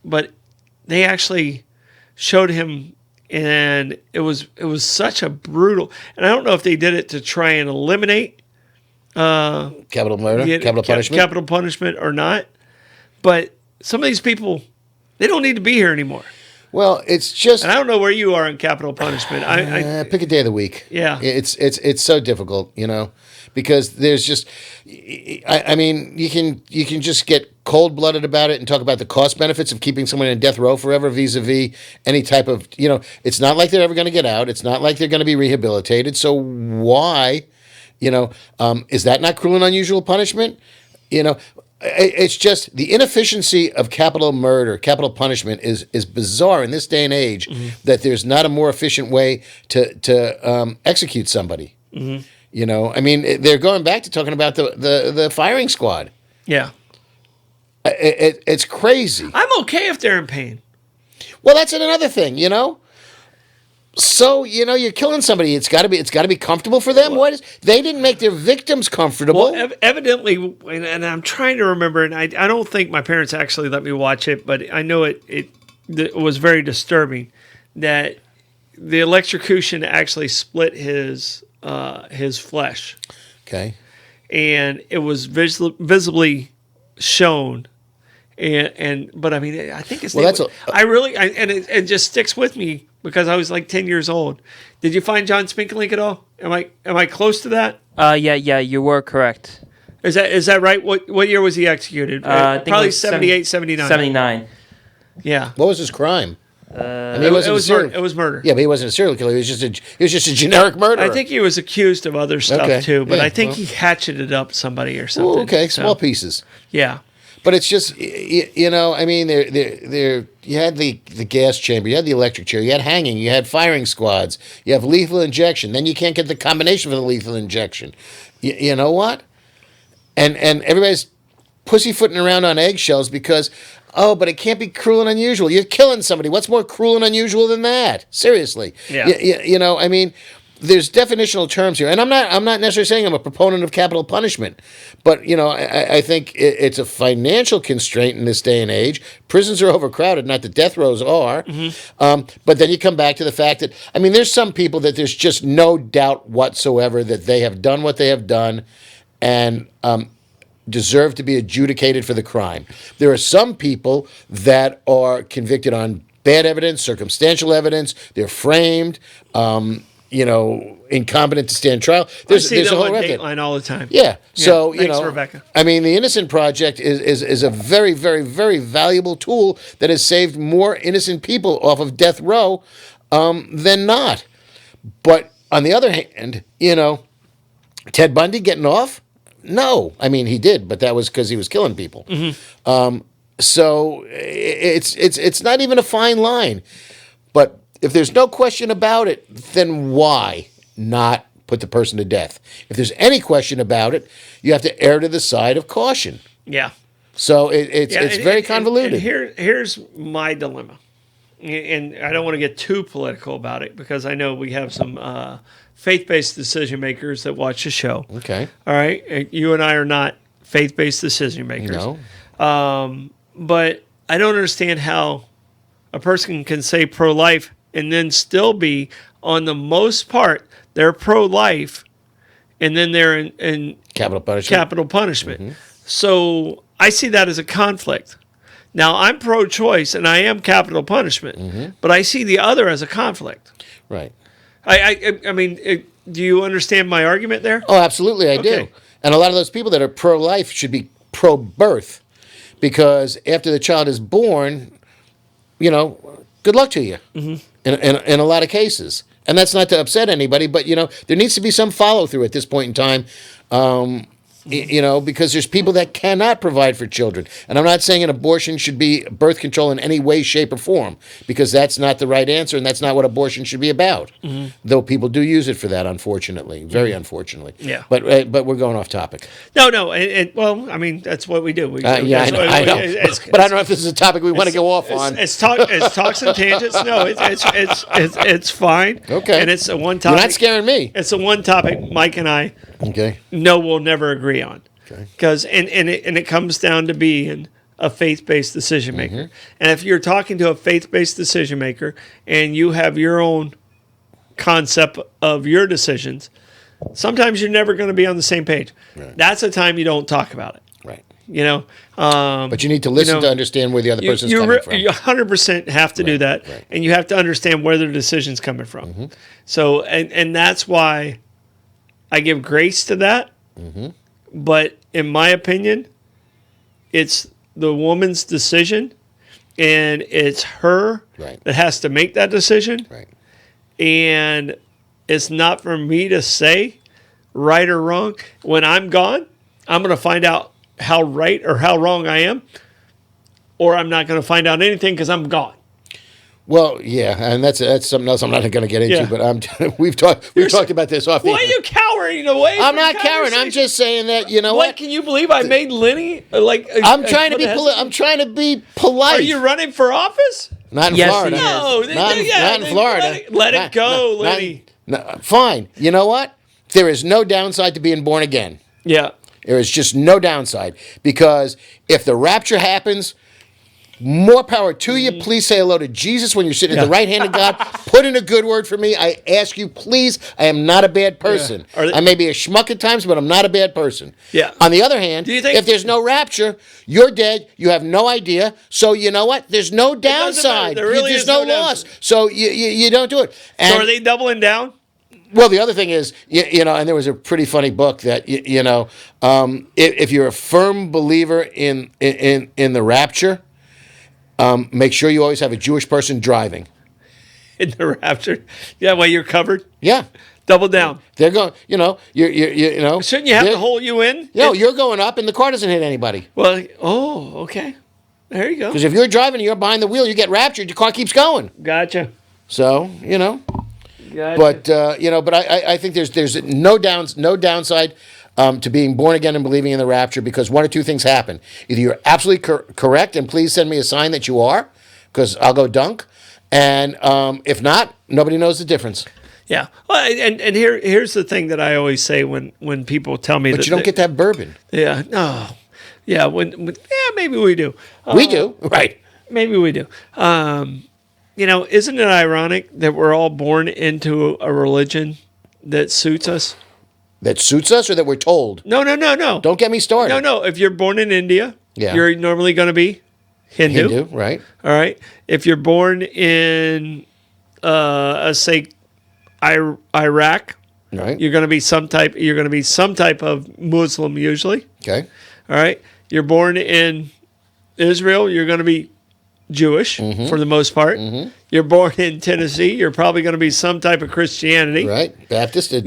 A: But they actually showed him. And it was such a brutal, and I don't know if they did it to try and eliminate
B: capital murder, capital punishment
A: or not. But some of these people, they don't need to be here anymore.
B: Well, it's just,
A: and I don't know where you are in capital punishment. I
B: pick a day of the week.
A: Yeah,
B: it's so difficult, because there's just, I mean, you can just get cold-blooded about it and talk about the cost benefits of keeping someone in death row forever vis-a-vis any type of, it's not like they're ever going to get out. It's not like they're going to be rehabilitated. So why, is that not cruel and unusual punishment? It's just the inefficiency of capital murder, capital punishment is bizarre in this day and age, that there's not a more efficient way to execute somebody. I mean, they're going back to talking about the firing squad.
A: Yeah.
B: It's crazy.
A: I'm okay if they're in pain.
B: Well, that's another thing, So, you're killing somebody. It's got to be comfortable for them. They didn't make their victims comfortable.
A: Well, evidently, and I'm trying to remember, and I don't think my parents actually let me watch it, but I know it was very disturbing that the electrocution actually split his flesh.
B: Okay.
A: And it was visibly shown. But I mean, I think it's it just sticks with me because I was like 10 years old. Did you find John Spinkelink at all? Am I close to that?
C: Yeah, you were correct.
A: Is that right? What year was he executed?
C: I think
A: probably
C: it was
A: 78, 79.
C: 79.
A: Yeah.
B: What was his crime?
A: It was murder.
B: Yeah, but he wasn't a serial killer. He was just a generic murderer.
A: I think he was accused of other stuff too, but
B: yeah,
A: I think he hatcheted up somebody or something.
B: Ooh, okay, small pieces.
A: Yeah.
B: But it's just, I mean, you had the gas chamber, you had the electric chair, you had hanging, you had firing squads, you have lethal injection. Then you can't get the combination for the lethal injection. You know what? And everybody's pussyfooting around on eggshells because, but it can't be cruel and unusual. You're killing somebody. What's more cruel and unusual than that? Seriously.
A: Yeah.
B: I mean, there's definitional terms here, and I'm not necessarily saying I'm a proponent of capital punishment, but I think it's a financial constraint in this day and age. Prisons are overcrowded, not that death rows are, but then you come back to the fact that there's some people that there's just no doubt whatsoever that they have done what they have done, and deserve to be adjudicated for the crime. There are some people that are convicted on bad evidence, circumstantial evidence. They're framed. Incompetent to stand trial. There's
A: I see
B: a whole
A: on
B: record.
A: Dateline all the time.
B: Yeah. So,
A: thanks, Rebecca.
B: The Innocent Project is a very, very, very valuable tool that has saved more innocent people off of death row than not. But on the other hand, Ted Bundy getting off? No. He did, but that was because he was killing people. So it's not even a fine line. But if there's no question about it, then why not put the person to death? If there's any question about it, you have to err to the side of caution.
A: Yeah.
B: So it's very convoluted.
A: And here's my dilemma. And I don't want to get too political about it because I know we have some faith-based decision makers that watch the show.
B: Okay.
A: All right. You and I are not faith-based decision makers.
B: No.
A: But I don't understand how a person can say pro-life and then still be, on the most part, they're pro-life, and then they're in
B: capital punishment.
A: Capital punishment. So I see that as a conflict. Now, I'm pro-choice, and I am capital punishment, but I see the other as a conflict.
B: Right.
A: Do you understand my argument there?
B: Oh, absolutely, I do. And a lot of those people that are pro-life should be pro-birth, because after the child is born, good luck to you in a lot of cases. And that's not to upset anybody, but, there needs to be some follow-through at this point in time, because there's people that cannot provide for children. And I'm not saying an abortion should be birth control in any way, shape, or form, because that's not the right answer, and that's not what abortion should be about. Though people do use it for that, unfortunately, very unfortunately.
A: Yeah.
B: But we're going off topic.
A: No. Well, I mean, that's what we do.
B: I know. But I don't know if this is a topic we want to go off on.
A: It's talks and tangents. No, it's fine.
B: Okay.
A: And it's a one topic.
B: You're not scaring me.
A: It's a one topic Mike and I we'll never agree on.
B: Okay.
A: Because it comes down to being a faith-based decision maker. And if you're talking to a faith-based decision maker and you have your own concept of your decisions, sometimes you're never going to be on the same page.
B: Right.
A: That's a time you don't talk about it.
B: Right.
A: But
B: you need to listen to understand where the other person's coming from.
A: You 100% have to do that,
B: right.
A: and you have to understand where their decision's coming from. So, and that's why I give grace to that. But in my opinion, it's the woman's decision, and it's her that has to make that decision.
B: Right.
A: And it's not for me to say right or wrong. When I'm gone, I'm going to find out how right or how wrong I am, or I'm not going to find out anything because I'm gone.
B: Well, yeah, and that's something else I'm not going to get into.
A: Yeah.
B: But we've talked about this off.
A: Why are you cowering away?
B: I'm
A: from
B: not cowering. I'm just saying that
A: what? Can you believe I made Lenny
B: I'm trying to be. I'm trying to be polite.
A: Are you running for office?
B: Not in
C: Yes,
B: Florida.
C: he is.
A: No,
B: not in Florida.
A: Let it go, Lenny.
B: Fine. You know what? There is no downside to being born again.
A: Yeah.
B: There is just no downside, because if the rapture happens, more power to you. Please say hello to Jesus when you're sitting at the right hand of God. Put in a good word for me. I ask you, please. I am not a bad person.
A: Yeah.
B: I may be a schmuck at times, but I'm not a bad person.
A: Yeah.
B: On the other hand, if there's no rapture, you're dead. You have no idea. So you know what? There's no downside.
A: There really
B: There's
A: is
B: no
A: no
B: loss.
A: downside.
B: So you don't do it. And,
A: So are they doubling down?
B: well, the other thing is, and there was a pretty funny book that, if you're a firm believer in the rapture, make sure you always have a Jewish person driving.
A: In the rapture? Yeah, well, you're covered.
B: Yeah.
A: Double down.
B: They're going, you're.
A: Shouldn't you have to hold you in?
B: You're going up and the car doesn't hit anybody.
A: Well, okay. There you go.
B: Because if you're driving and you're behind the wheel, you get raptured, your car keeps going.
A: Gotcha.
B: So,
A: Gotcha.
B: But I think there's no downside to being born again and believing in the rapture, because one or two things happen. Either you're absolutely correct, and please send me a sign that you are, because I'll go dunk. And if not, nobody knows the difference.
A: Yeah. Well, and here's the thing that I always say when people tell me
B: But you don't get that bourbon.
A: Yeah. No. Yeah. Maybe we do.
B: We do. Right.
A: Maybe we do. Isn't it ironic that we're all born into a religion that suits us?
B: That suits us, or that we're told?
A: No.
B: Don't get me started.
A: No. If you're born in India,
B: Yeah.
A: you're normally going to be Hindu.
B: Right.
A: All right. If you're born in, say, Iraq,
B: Right.
A: you're going to be some type. You're going to be some type of Muslim usually.
B: Okay.
A: All right. You're born in Israel, you're going to be Jewish for the most part. You're born in Tennessee, you're probably going to be some type of Christianity.
B: Right. Baptist, at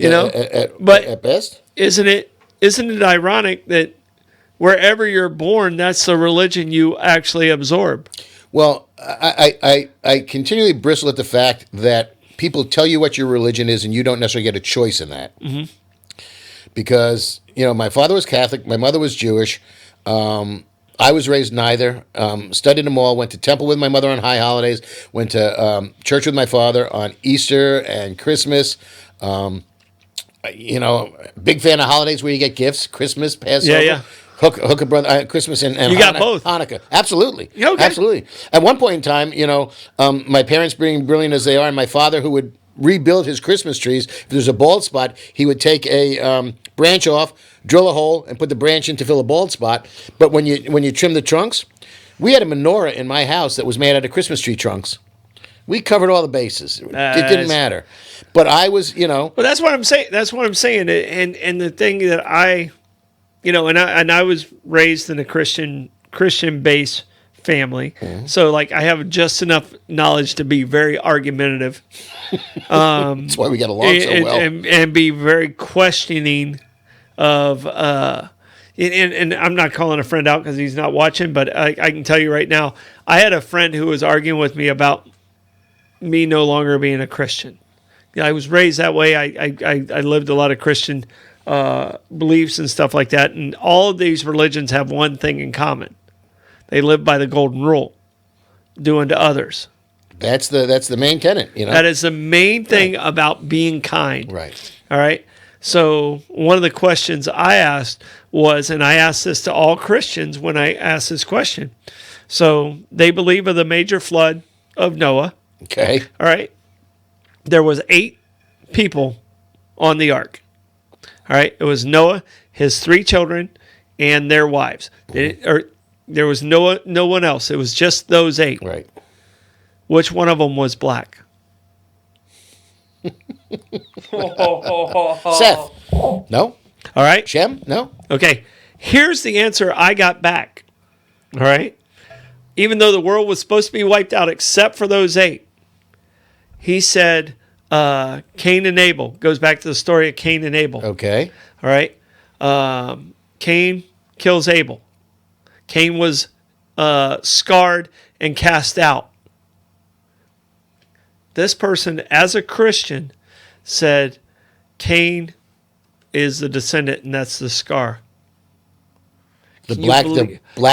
B: best.
A: Isn't it ironic that wherever you're born, that's the religion you actually absorb?
B: Well, I continually bristle at the fact that people tell you what your religion is, and you don't necessarily get a choice in that. Because, my father was Catholic, my mother was Jewish. I was raised neither. Studied them all. Went to temple with my mother on high holidays. Went to church with my father on Easter and Christmas. Big fan of holidays where you get gifts. Christmas, Passover.
A: Yeah.
B: Hook a brother, Christmas and
A: you got both.
B: Hanukkah. Absolutely.
A: Okay.
B: Absolutely. At one point in time, my parents being brilliant as they are, and my father, who would rebuild his Christmas trees, if there's a bald spot, he would take a branch off, drill a hole, and put the branch in to fill a bald spot. But when you trim the trunks, we had a menorah in my house that was made out of Christmas tree trunks. We covered all the bases. It didn't matter. But I was,
A: Well, that's what I'm saying. That's what I'm saying. And the thing that I was raised in a Christian base family. So like I have just enough knowledge to be very argumentative.
B: That's why we get along so well.
A: And be very questioning of and I'm not calling a friend out because he's not watching, but I can tell you right now, I had a friend who was arguing with me about me no longer being a Christian. I was raised that way. I lived a lot of Christian beliefs and stuff like that, and all of these religions have one thing in common: they live by the golden rule, do unto others.
B: That's the main tenet,
A: That is the main thing about being kind.
B: Right.
A: All right. So one of the questions I asked was, and I asked this to all Christians when I asked this question. So they believe of the major flood of Noah.
B: Okay.
A: All right. There was 8 people on the ark. All right. It was Noah, his 3 children, and their wives. There was no one else. It was just those 8.
B: Right.
A: Which one of them was black?
B: Seth. No.
A: All right.
B: Shem. No.
A: Okay. Here's the answer I got back. All right. Even though the world was supposed to be wiped out except for those 8, he said Cain and Abel. Goes back to the story of Cain and Abel.
B: Okay.
A: All right. Cain kills Abel. Cain was scarred and cast out. This person, as a Christian, said Cain is the descendant, and that's the scar.
B: The black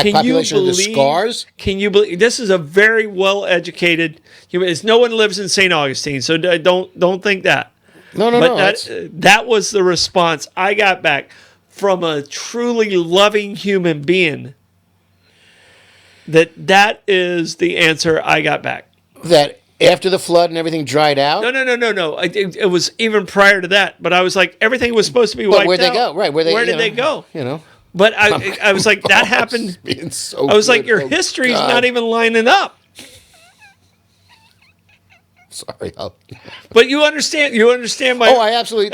B: population of the scars?
A: Can you believe? This is a very well-educated human. No one lives in St. Augustine, so don't think that.
B: No.
A: That was the response I got back from a truly loving human being. That is the answer I got back.
B: That after the flood and everything dried out?
A: No. It was even prior to that. But I was like, everything was supposed to be wiped out.
B: Where'd they go? Right.
A: Where did they go?
B: You know.
A: But I was like, that happened. I was like, your history's not even lining up.
B: Sorry.
A: But you understand my...
B: Oh, I absolutely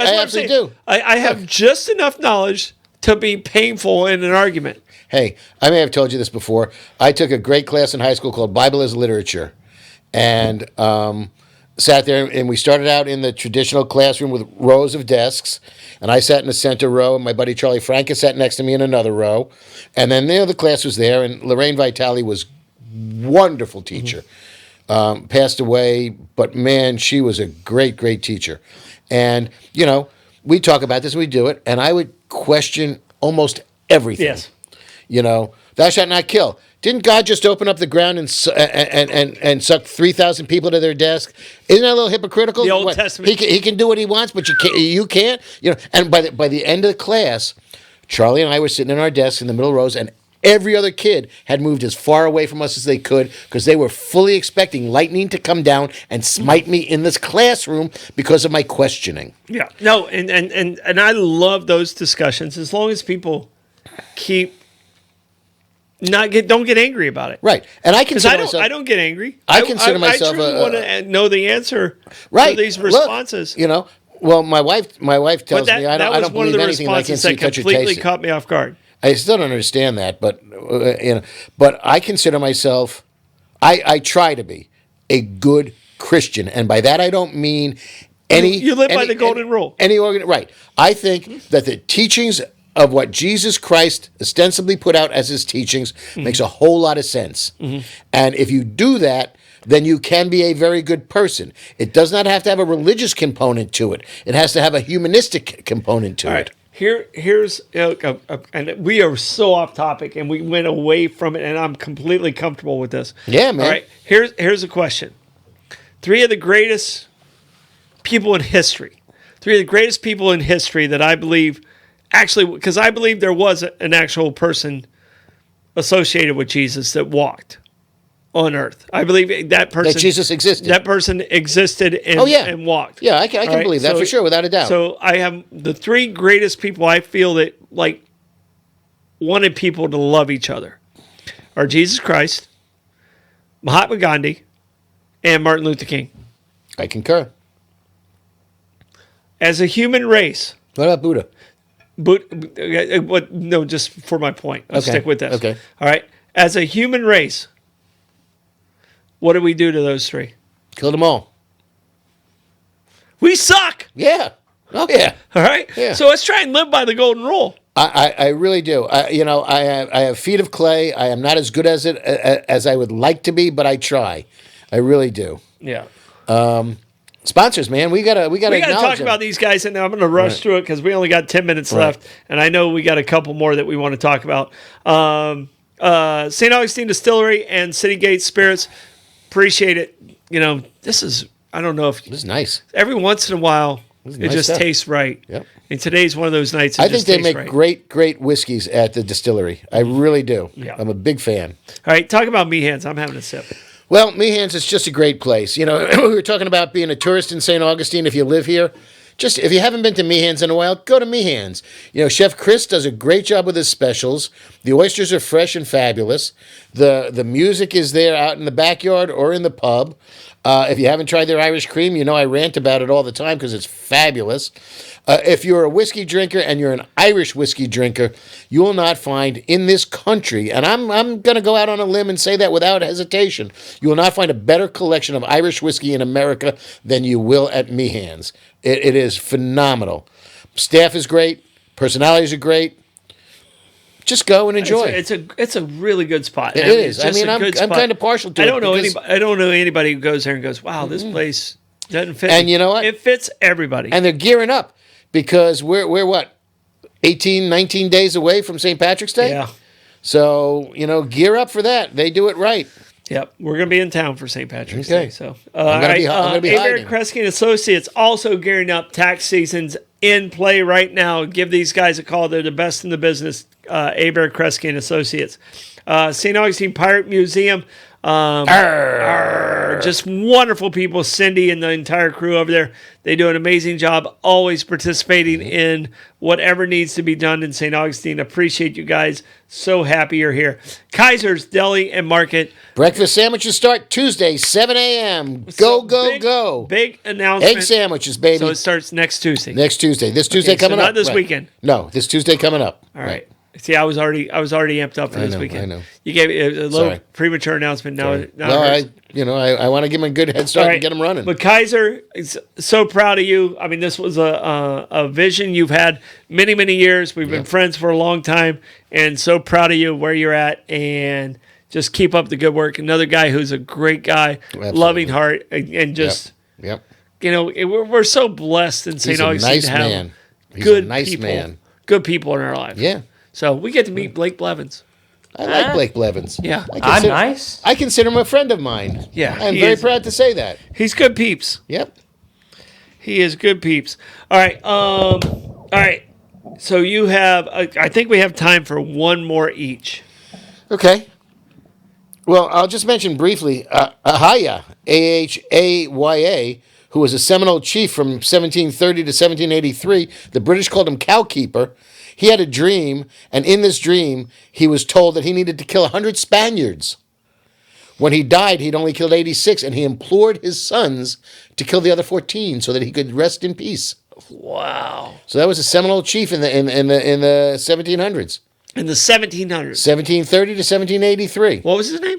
B: do.
A: I have just enough knowledge to be painful in an argument.
B: Hey, I may have told you this before. I took a great class in high school called Bible as Literature. And sat there, and we started out in the traditional classroom with rows of desks, and I sat in the center row, and my buddy Charlie Franca sat next to me in another row, and then the class was there, and Lorraine Vitale was wonderful teacher. Passed away, but man, she was a great, great teacher. And, we talk about this, and we do it, and I would question almost everything.
A: Yes.
B: Thou shalt not kill. Didn't God just open up the ground and suck 3,000 people to their desk? Isn't that a little hypocritical?
A: The Old Testament.
B: He can do what he wants, but you can't. And by the end of the class, Charlie and I were sitting in our desks in the middle rows, and every other kid had moved as far away from us as they could because they were fully expecting lightning to come down and smite me in this classroom because of my questioning.
A: Yeah. No, and I love those discussions as long as people keep... don't get angry about it,
B: right? And I consider myself.
A: I don't get angry.
B: I consider myself.
A: I truly want to know the answer
B: right.
A: to these responses.
B: Look, well, my wife tells me I don't believe anything I can see, touch, or taste.
A: Completely caught me off guard.
B: I still don't understand that, but but I consider myself. I try to be a good Christian, and by that I don't mean any.
A: You live by the golden rule.
B: Right. I think that the teachings of what Jesus Christ ostensibly put out as his teachings makes a whole lot of sense. And if you do that, then you can be a very good person. It does not have to have a religious component to it. It has to have a humanistic component to it.
A: Here's and we are so off topic, and we went away from it, and I'm completely comfortable with this.
B: Yeah, man.
A: All right, here's a question. 3 of the greatest people in history. 3 of the greatest people in history that I believe... Actually, because I believe there was an actual person associated with Jesus that walked on earth. I believe that person...
B: That Jesus existed.
A: That person existed and walked.
B: Yeah, I can believe that for sure, without a doubt.
A: So I have the 3 greatest people I feel that wanted people to love each other are Jesus Christ, Mahatma Gandhi, and Martin Luther King.
B: I concur.
A: As a human race...
B: What about Buddha?
A: No, just for my point. I'll stick with this.
B: Okay.
A: All right. As a human race, What did we do to those 3?
B: Killed them all.
A: We suck.
B: Yeah. Oh, yeah.
A: All right.
B: Yeah.
A: So let's try and live by the golden rule.
B: I really do. I have feet of clay. I am not as good as I would like to be, but I try. I really do.
A: Yeah.
B: Sponsors, man, we gotta
A: We got to
B: acknowledge
A: talk
B: them.
A: about these guys, and I'm going to rush through it because we only got 10 minutes left, and I know we got a couple more that we want to talk about. St. Augustine Distillery and City Gate Spirits, appreciate it. This is, I don't know if
B: This is nice.
A: every once in a while it
B: nice
A: just
B: stuff.
A: tastes right.
B: Yep.
A: And today's one of those nights.
B: I think they make
A: right.
B: great whiskeys at the distillery. I really do.
A: Yeah.
B: I'm a big fan.
A: All right, talk about Meehan's. I'm having a sip.
B: Well, Meehan's is just a great place. We were talking about being a tourist in St. Augustine. If you live here, just if you haven't been to Meehan's in a while, go to Meehan's. Chef Chris does a great job with his specials. The oysters are fresh and fabulous. The music is there out in the backyard or in the pub. If you haven't tried their Irish cream, I rant about it all the time because it's fabulous. If you're a whiskey drinker and you're an Irish whiskey drinker, you will not find in this country, and I'm going to go out on a limb and say that without hesitation, you will not find a better collection of Irish whiskey in America than you will at Meehan's. It is phenomenal. Staff is great. Personalities are great. Just go and enjoy.
A: It's a really good spot.
B: It is.
A: It's just a good
B: I'm
A: spot.
B: kind of partial to
A: I
B: it.
A: don't know
B: because-
A: anybody. I don't know anybody who goes there and goes, "Wow, this place doesn't fit."
B: And
A: me."
B: you know what?
A: It fits everybody.
B: And they're gearing up because we're what, 18, 19 days away from St. Patrick's Day?
A: Yeah.
B: So, gear up for that. They do it right.
A: Yep, we're going to be in town for St. Patrick's
B: Okay.
A: Day. So,
B: I'm gonna be
A: Abare,
B: hiding.
A: Kresge and Associates also gearing up. Tax season's in play right now. Give these guys a call. They're the best in the business. Abare, Kresge and Associates. St. Augustine Pirate Museum. Just wonderful people. Cindy and the entire crew over there. They do an amazing job, always participating in whatever needs to be done in St. Augustine. Appreciate you guys. So happy you're here. Kaiser's Deli and Market.
B: Breakfast sandwiches start Tuesday, 7 a.m.
A: So
B: Go, go.
A: Big announcement.
B: Egg sandwiches, baby.
A: So it starts next Tuesday.
B: Next Tuesday. This Tuesday
A: Okay, so
B: coming
A: not
B: up.
A: this
B: Right.
A: weekend.
B: No, this Tuesday coming up.
A: All right. See, I was already amped up for this
B: know,
A: weekend.
B: I know.
A: You gave me a little
B: Sorry.
A: premature announcement. Now it
B: Well,
A: hurts.
B: I want to give them a good head start and get them running.
A: But Kaiser, is so proud of you. I mean, this was a vision you've had many, many years. We've been friends for a long time, and so proud of you where you're at. And just keep up the good work. Another guy who's a great guy,
B: Absolutely.
A: loving heart, and just
B: Yep.
A: we're so blessed in St.
B: He's a
A: Augustine
B: nice
A: to have
B: man. He's
A: good
B: a nice
A: people,
B: man.
A: good people in our life.
B: Yeah.
A: So we get to meet Blake Blevins.
B: I like Blake Blevins.
A: Yeah.
C: I'm nice.
B: I consider him a friend of mine.
A: Yeah,
B: I'm
A: he
B: very
A: is.
B: proud to say that.
A: He's good peeps.
B: Yep.
A: He is good peeps. All right. All right. So you have, I think we have time for one more each.
B: Okay. Well, I'll just mention briefly Ahaya, Ahaya, who was a Seminole chief from 1730 to 1783. The British called him Cowkeeper. He had a dream, and in this dream, he was told that he needed to kill 100 Spaniards. When he died, he'd only killed 86, and he implored his sons to kill the other 14 so that he could rest in peace.
A: Wow.
B: So that was a Seminole chief in the 1700s,
A: In the 1700s.
B: 1730 to 1783.
A: What was his name?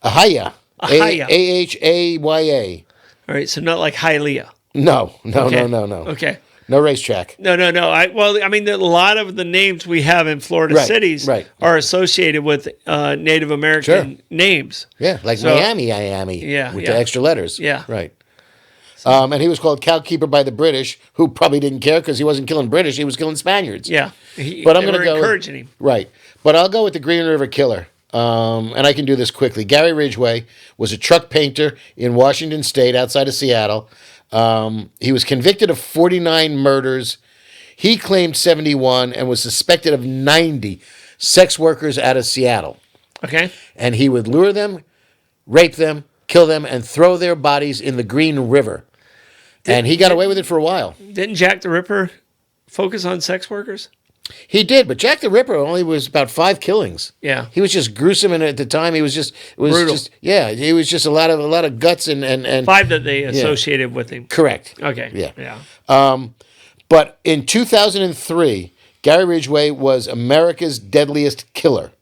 B: Ahaya.
A: Ahaya.
B: Ahaya.
A: All right. So not like Hialeah.
B: No.
A: Okay.
B: No.
A: Okay.
B: No racetrack.
A: No. I mean, a lot of the names we have in Florida
B: Right,
A: cities
B: right.
A: are associated with Native American names.
B: Yeah, like
A: So-
B: Miami,
A: Yeah,
B: with
A: yeah.
B: the extra letters.
A: Yeah.
B: Right. And he was called Cowkeeper by the British, who probably didn't care because he wasn't killing British, he was killing Spaniards.
A: Yeah.
B: But I'm
A: they
B: going to
A: were
B: go
A: encouraging him.
B: Right. But I'll go with the Green River Killer. And I can do this quickly. Gary Ridgway was a truck painter in Washington State outside of Seattle. He was convicted of 49 murders. He claimed 71 and was suspected of 90 sex workers out of Seattle.
A: Okay.
B: And he would lure them, rape them, kill them, and throw their bodies in the Green River. And he got away with it for a while.
A: Didn't Jack the Ripper focus on sex workers?
B: He did, but Jack the Ripper only was about 5 killings.
A: Yeah.
B: He was just gruesome, and at the time he was just
A: Brutal.
B: He was just a lot of guts and
A: 5 that they associated with him.
B: correct.
A: Okay.
B: Yeah.
A: Yeah.
B: But in 2003, Gary Ridgway was America's deadliest killer.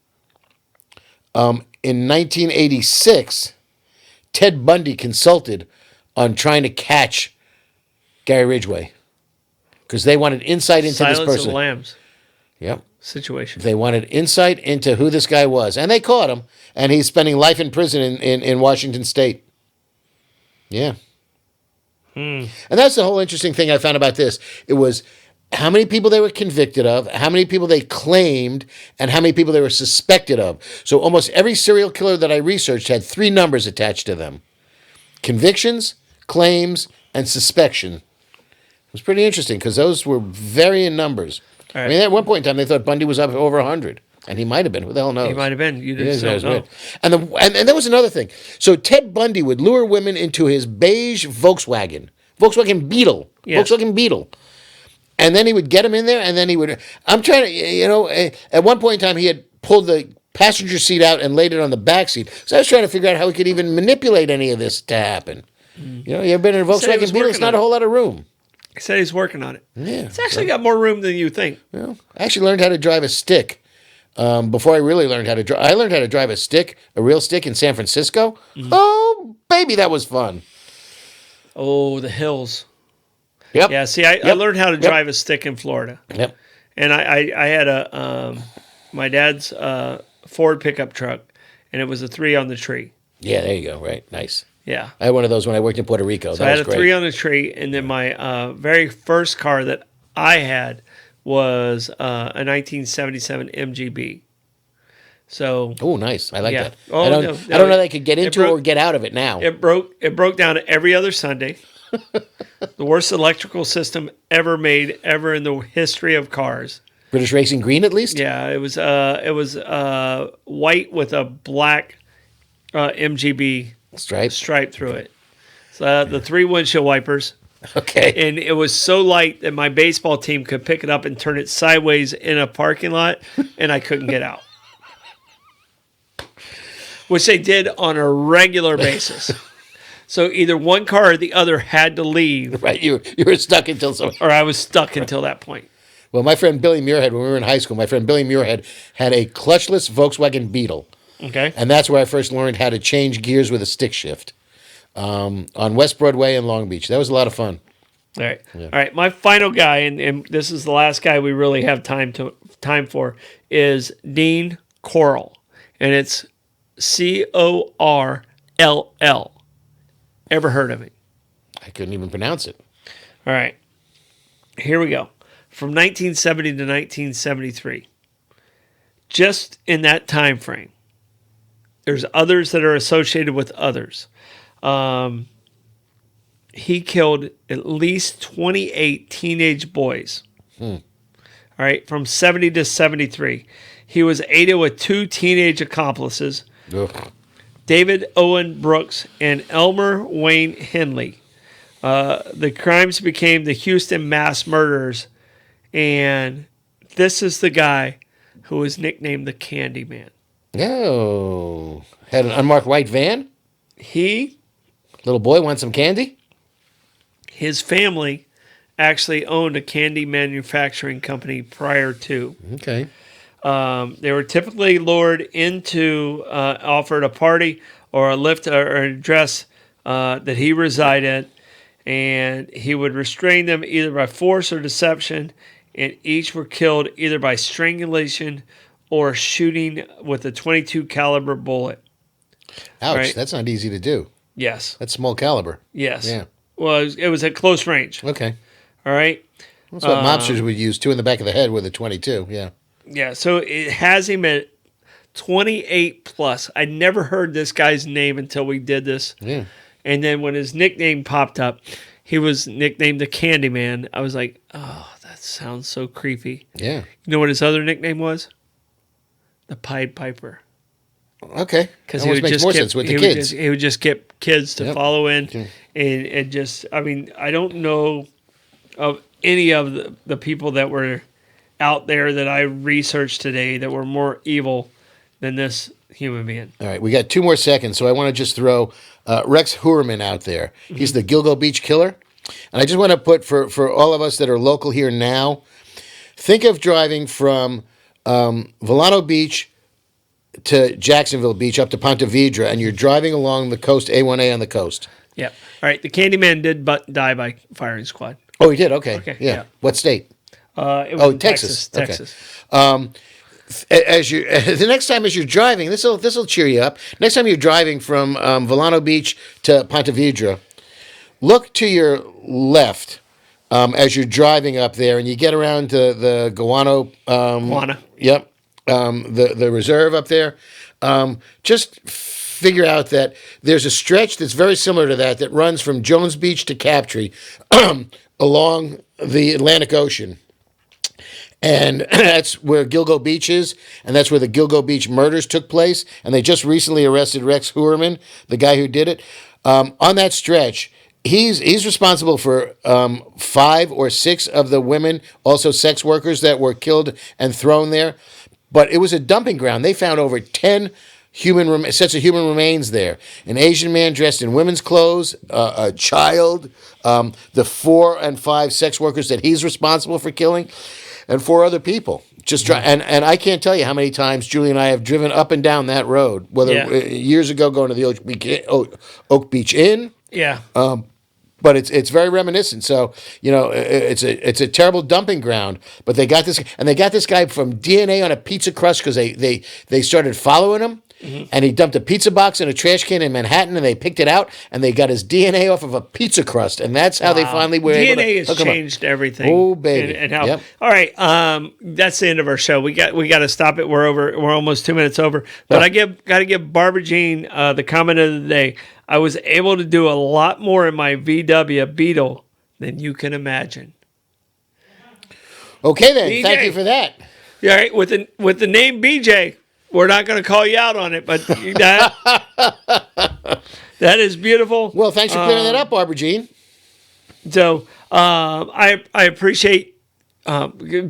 B: In 1986, Ted Bundy consulted on trying to catch Gary Ridgway because they wanted insight into
A: Silence
B: this
A: of
B: person.
A: the Lambs
B: Yep.
A: situation.
B: They wanted insight into who this guy was. And they caught him. And he's spending life in prison in Washington State. Yeah. And that's the whole interesting thing I found about this. It was how many people they were convicted of, how many people they claimed, and how many people they were suspected of. So almost every serial killer that I researched had 3 numbers attached to them. Convictions, claims, and suspicion. It was pretty interesting because those were varying numbers.
A: Right.
B: I mean, at one point in time, they thought Bundy was up over 100. And he might have been. Who the hell knows?
A: He might have been. You
B: Yeah,
A: just don't know.
B: and that was another thing. So Ted Bundy would lure women into his beige Volkswagen Beetle.
A: Yes.
B: Volkswagen Beetle. And then he would get them in there, and then he would... I'm trying to... at one point in time, he had pulled the passenger seat out and laid it on the back seat. So I was trying to figure out how he could even manipulate any of this to happen. You ever been in a
A: Said he was
B: Volkswagen Beetle? It's
A: working
B: not
A: on
B: a
A: it.
B: whole lot of room.
A: He said he's working on it.
B: Yeah.
A: It's actually got more room than you think.
B: I actually learned how to drive a stick before I really learned how to drive. I learned how to drive a real stick in San Francisco. Oh, baby, that was fun.
A: Oh, the hills.
B: Yep.
A: Yeah, see, I learned how to drive a stick in Florida.
B: Yep.
A: And I had my dad's Ford pickup truck, and it was a 3 on the tree.
B: Yeah, there you go. Right. Nice.
A: Yeah.
B: I had one of those when I worked in Puerto Rico.
A: So
B: That
A: I had
B: was
A: a
B: great.
A: 3 on the tree, and then my very first car that I had was a 1977 MGB. So
B: Oh, nice. I like
A: Yeah.
B: that.
A: Oh,
B: I don't
A: no,
B: know that I could get into
A: broke-
B: or get out of it now.
A: it broke down every other Sunday. The worst electrical system ever made, ever in the history of cars.
B: British Racing Green, at least?
A: Yeah, it was white with a black MGB
B: Stripes?
A: stripe through it. So the 3 windshield wipers.
B: Okay.
A: And it was so light that my baseball team could pick it up and turn it sideways in a parking lot, and I couldn't get out. Which they did on a regular basis. So either one car or the other had to leave,
B: Right. You were stuck until somebody...
A: or I was stuck until that point.
B: Well, my friend Billy Muirhead, when we were in high school, my friend Billy Muirhead had a clutchless Volkswagen Beetle.
A: Okay.
B: And that's where I first learned how to change gears with a stick shift on West Broadway in Long Beach. That was a lot of fun.
A: All right. All right. My final guy, and this is the last guy we really have time for, is Dean Corll. And it's Corll. Ever heard of him?
B: I couldn't even pronounce it.
A: All right. Here we go. From 1970 to 1973. Just in that time frame. There's others that are associated with others. He killed at least 28 teenage boys. All right, from 70 to 73. He was aided with 2 teenage accomplices,
B: Ugh.
A: David Owen Brooks and Elmer Wayne Henley. The crimes became the Houston mass murders, and this is the guy who was nicknamed the Candyman.
B: Oh. Had an unmarked white van?
A: He,
B: Little boy wants some candy?
A: his family, actually owned a candy manufacturing company prior to.
B: Okay.
A: They were typically lured into, offered a party or a lift or an address that he resided, and he would restrain them either by force or deception, and each were killed either by strangulation or shooting with a .22 caliber bullet.
B: Ouch.
A: Right.
B: That's not easy to do.
A: Yes.
B: That's small caliber.
A: Yes.
B: Yeah.
A: Well, it was at close range.
B: Okay.
A: All right.
B: That's what mobsters would use, 2 in the back of the head with a 22. Yeah.
A: Yeah. So it has him at 28 plus. I never heard this guy's name until we did this.
B: Yeah.
A: And then when his nickname popped up, he was nicknamed the Candyman. I was like, oh, that sounds so creepy.
B: Yeah.
A: You know what his other nickname was? The Pied Piper.
B: Okay.
A: Because
B: Almost makes more sense with the kids.
A: He would just get kids to
B: Yep.
A: follow in,
B: Okay.
A: and just, I mean, I don't know of any of the people that were out there that I researched today that were more evil than this human being.
B: All right, we got 2 more seconds, so I want to just throw Rex Heuermann out there. He's the Gilgo Beach Killer. And I just want to put, for all of us that are local here now, think of driving from Volano Beach to Jacksonville Beach, up to Ponte Vedra, and you're driving along the coast, A1A on the coast.
A: Yeah. All right. The Candyman did die by firing squad.
B: Oh, he did? Okay.
A: Okay,
B: Yeah.
A: yeah.
B: What state?
A: It was in
B: Texas.
A: Texas.
B: As you the next time as you're driving, this will cheer you up. Next time you're driving from Volano Beach to Ponte Vedra, look to your left as you're driving up there, and you get around to the Guano.
A: Guana.
B: Yep. The reserve up there. Just figure out that there's a stretch that's very similar to that runs from Jones Beach to Captree along the Atlantic Ocean. And that's where Gilgo Beach is, and that's where the Gilgo Beach murders took place. And they just recently arrested Rex Heuermann, the guy who did it. On that stretch, he's responsible for 5 or 6 of the women, also sex workers, that were killed and thrown there. But it was a dumping ground. They found over 10 sets of human remains there. An Asian man dressed in women's clothes, a child, the 4 and 5 sex workers that he's responsible for killing, and 4 other people. And I can't tell you how many times Julie and I have driven up and down that road, whether years ago going to the Oak Beach Inn.
A: Yeah.
B: But it's very reminiscent. So it's a terrible dumping ground. But they got this guy from DNA on a pizza crust because they started following him. Mm-hmm. And he dumped a pizza box in a trash can in Manhattan, and they picked it out, and they got his DNA off of a pizza crust, and that's how they finally were able to
A: DNA has changed everything.
B: Oh, baby!
A: And how?
B: Yep.
A: All right, that's the end of our show. We got to stop it. We're over. We're almost 2 minutes over. But I got to give Barbara Jean the comment of the day. I was able to do a lot more in my VW Beetle than you can imagine.
B: Okay, then.
A: BJ.
B: Thank you for that.
A: Yeah, all right, with the name BJ. We're not going to call you out on it, but that is beautiful.
B: Well, thanks for clearing that up, Barbara Jean.
A: So I appreciate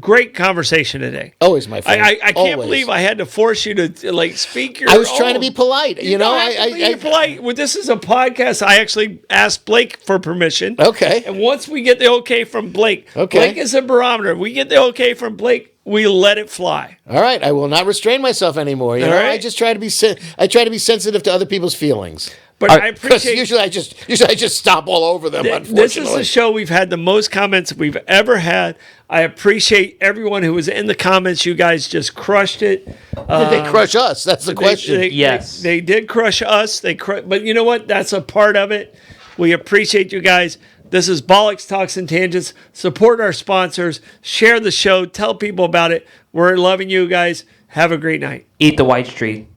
A: great conversation today.
B: Always, my friend.
A: I can't believe I had to force you to speak your.
B: I was trying to be polite. You know,
A: I polite. Well, this is a podcast. I actually asked Blake for permission.
B: Okay.
A: And once we get the okay from Blake, Blake is a barometer. We get the okay from Blake. We let it fly.
B: All right, I will not restrain myself anymore. You know,
A: right.
B: I just try to be sensitive to other people's feelings.
A: But I appreciate.
B: Usually I just stomp all over them. Unfortunately,
A: this is the show we've had the most comments we've ever had. I appreciate everyone who was in the comments. You guys just crushed it.
B: Did they crush us? That's the question.
C: Yes,
A: they did crush us. But you know what? That's a part of it. We appreciate you guys. This is Bollox Talks and Tangents. Support our sponsors. Share the show. Tell people about it. We're loving you guys. Have a great night.
C: eat the white street.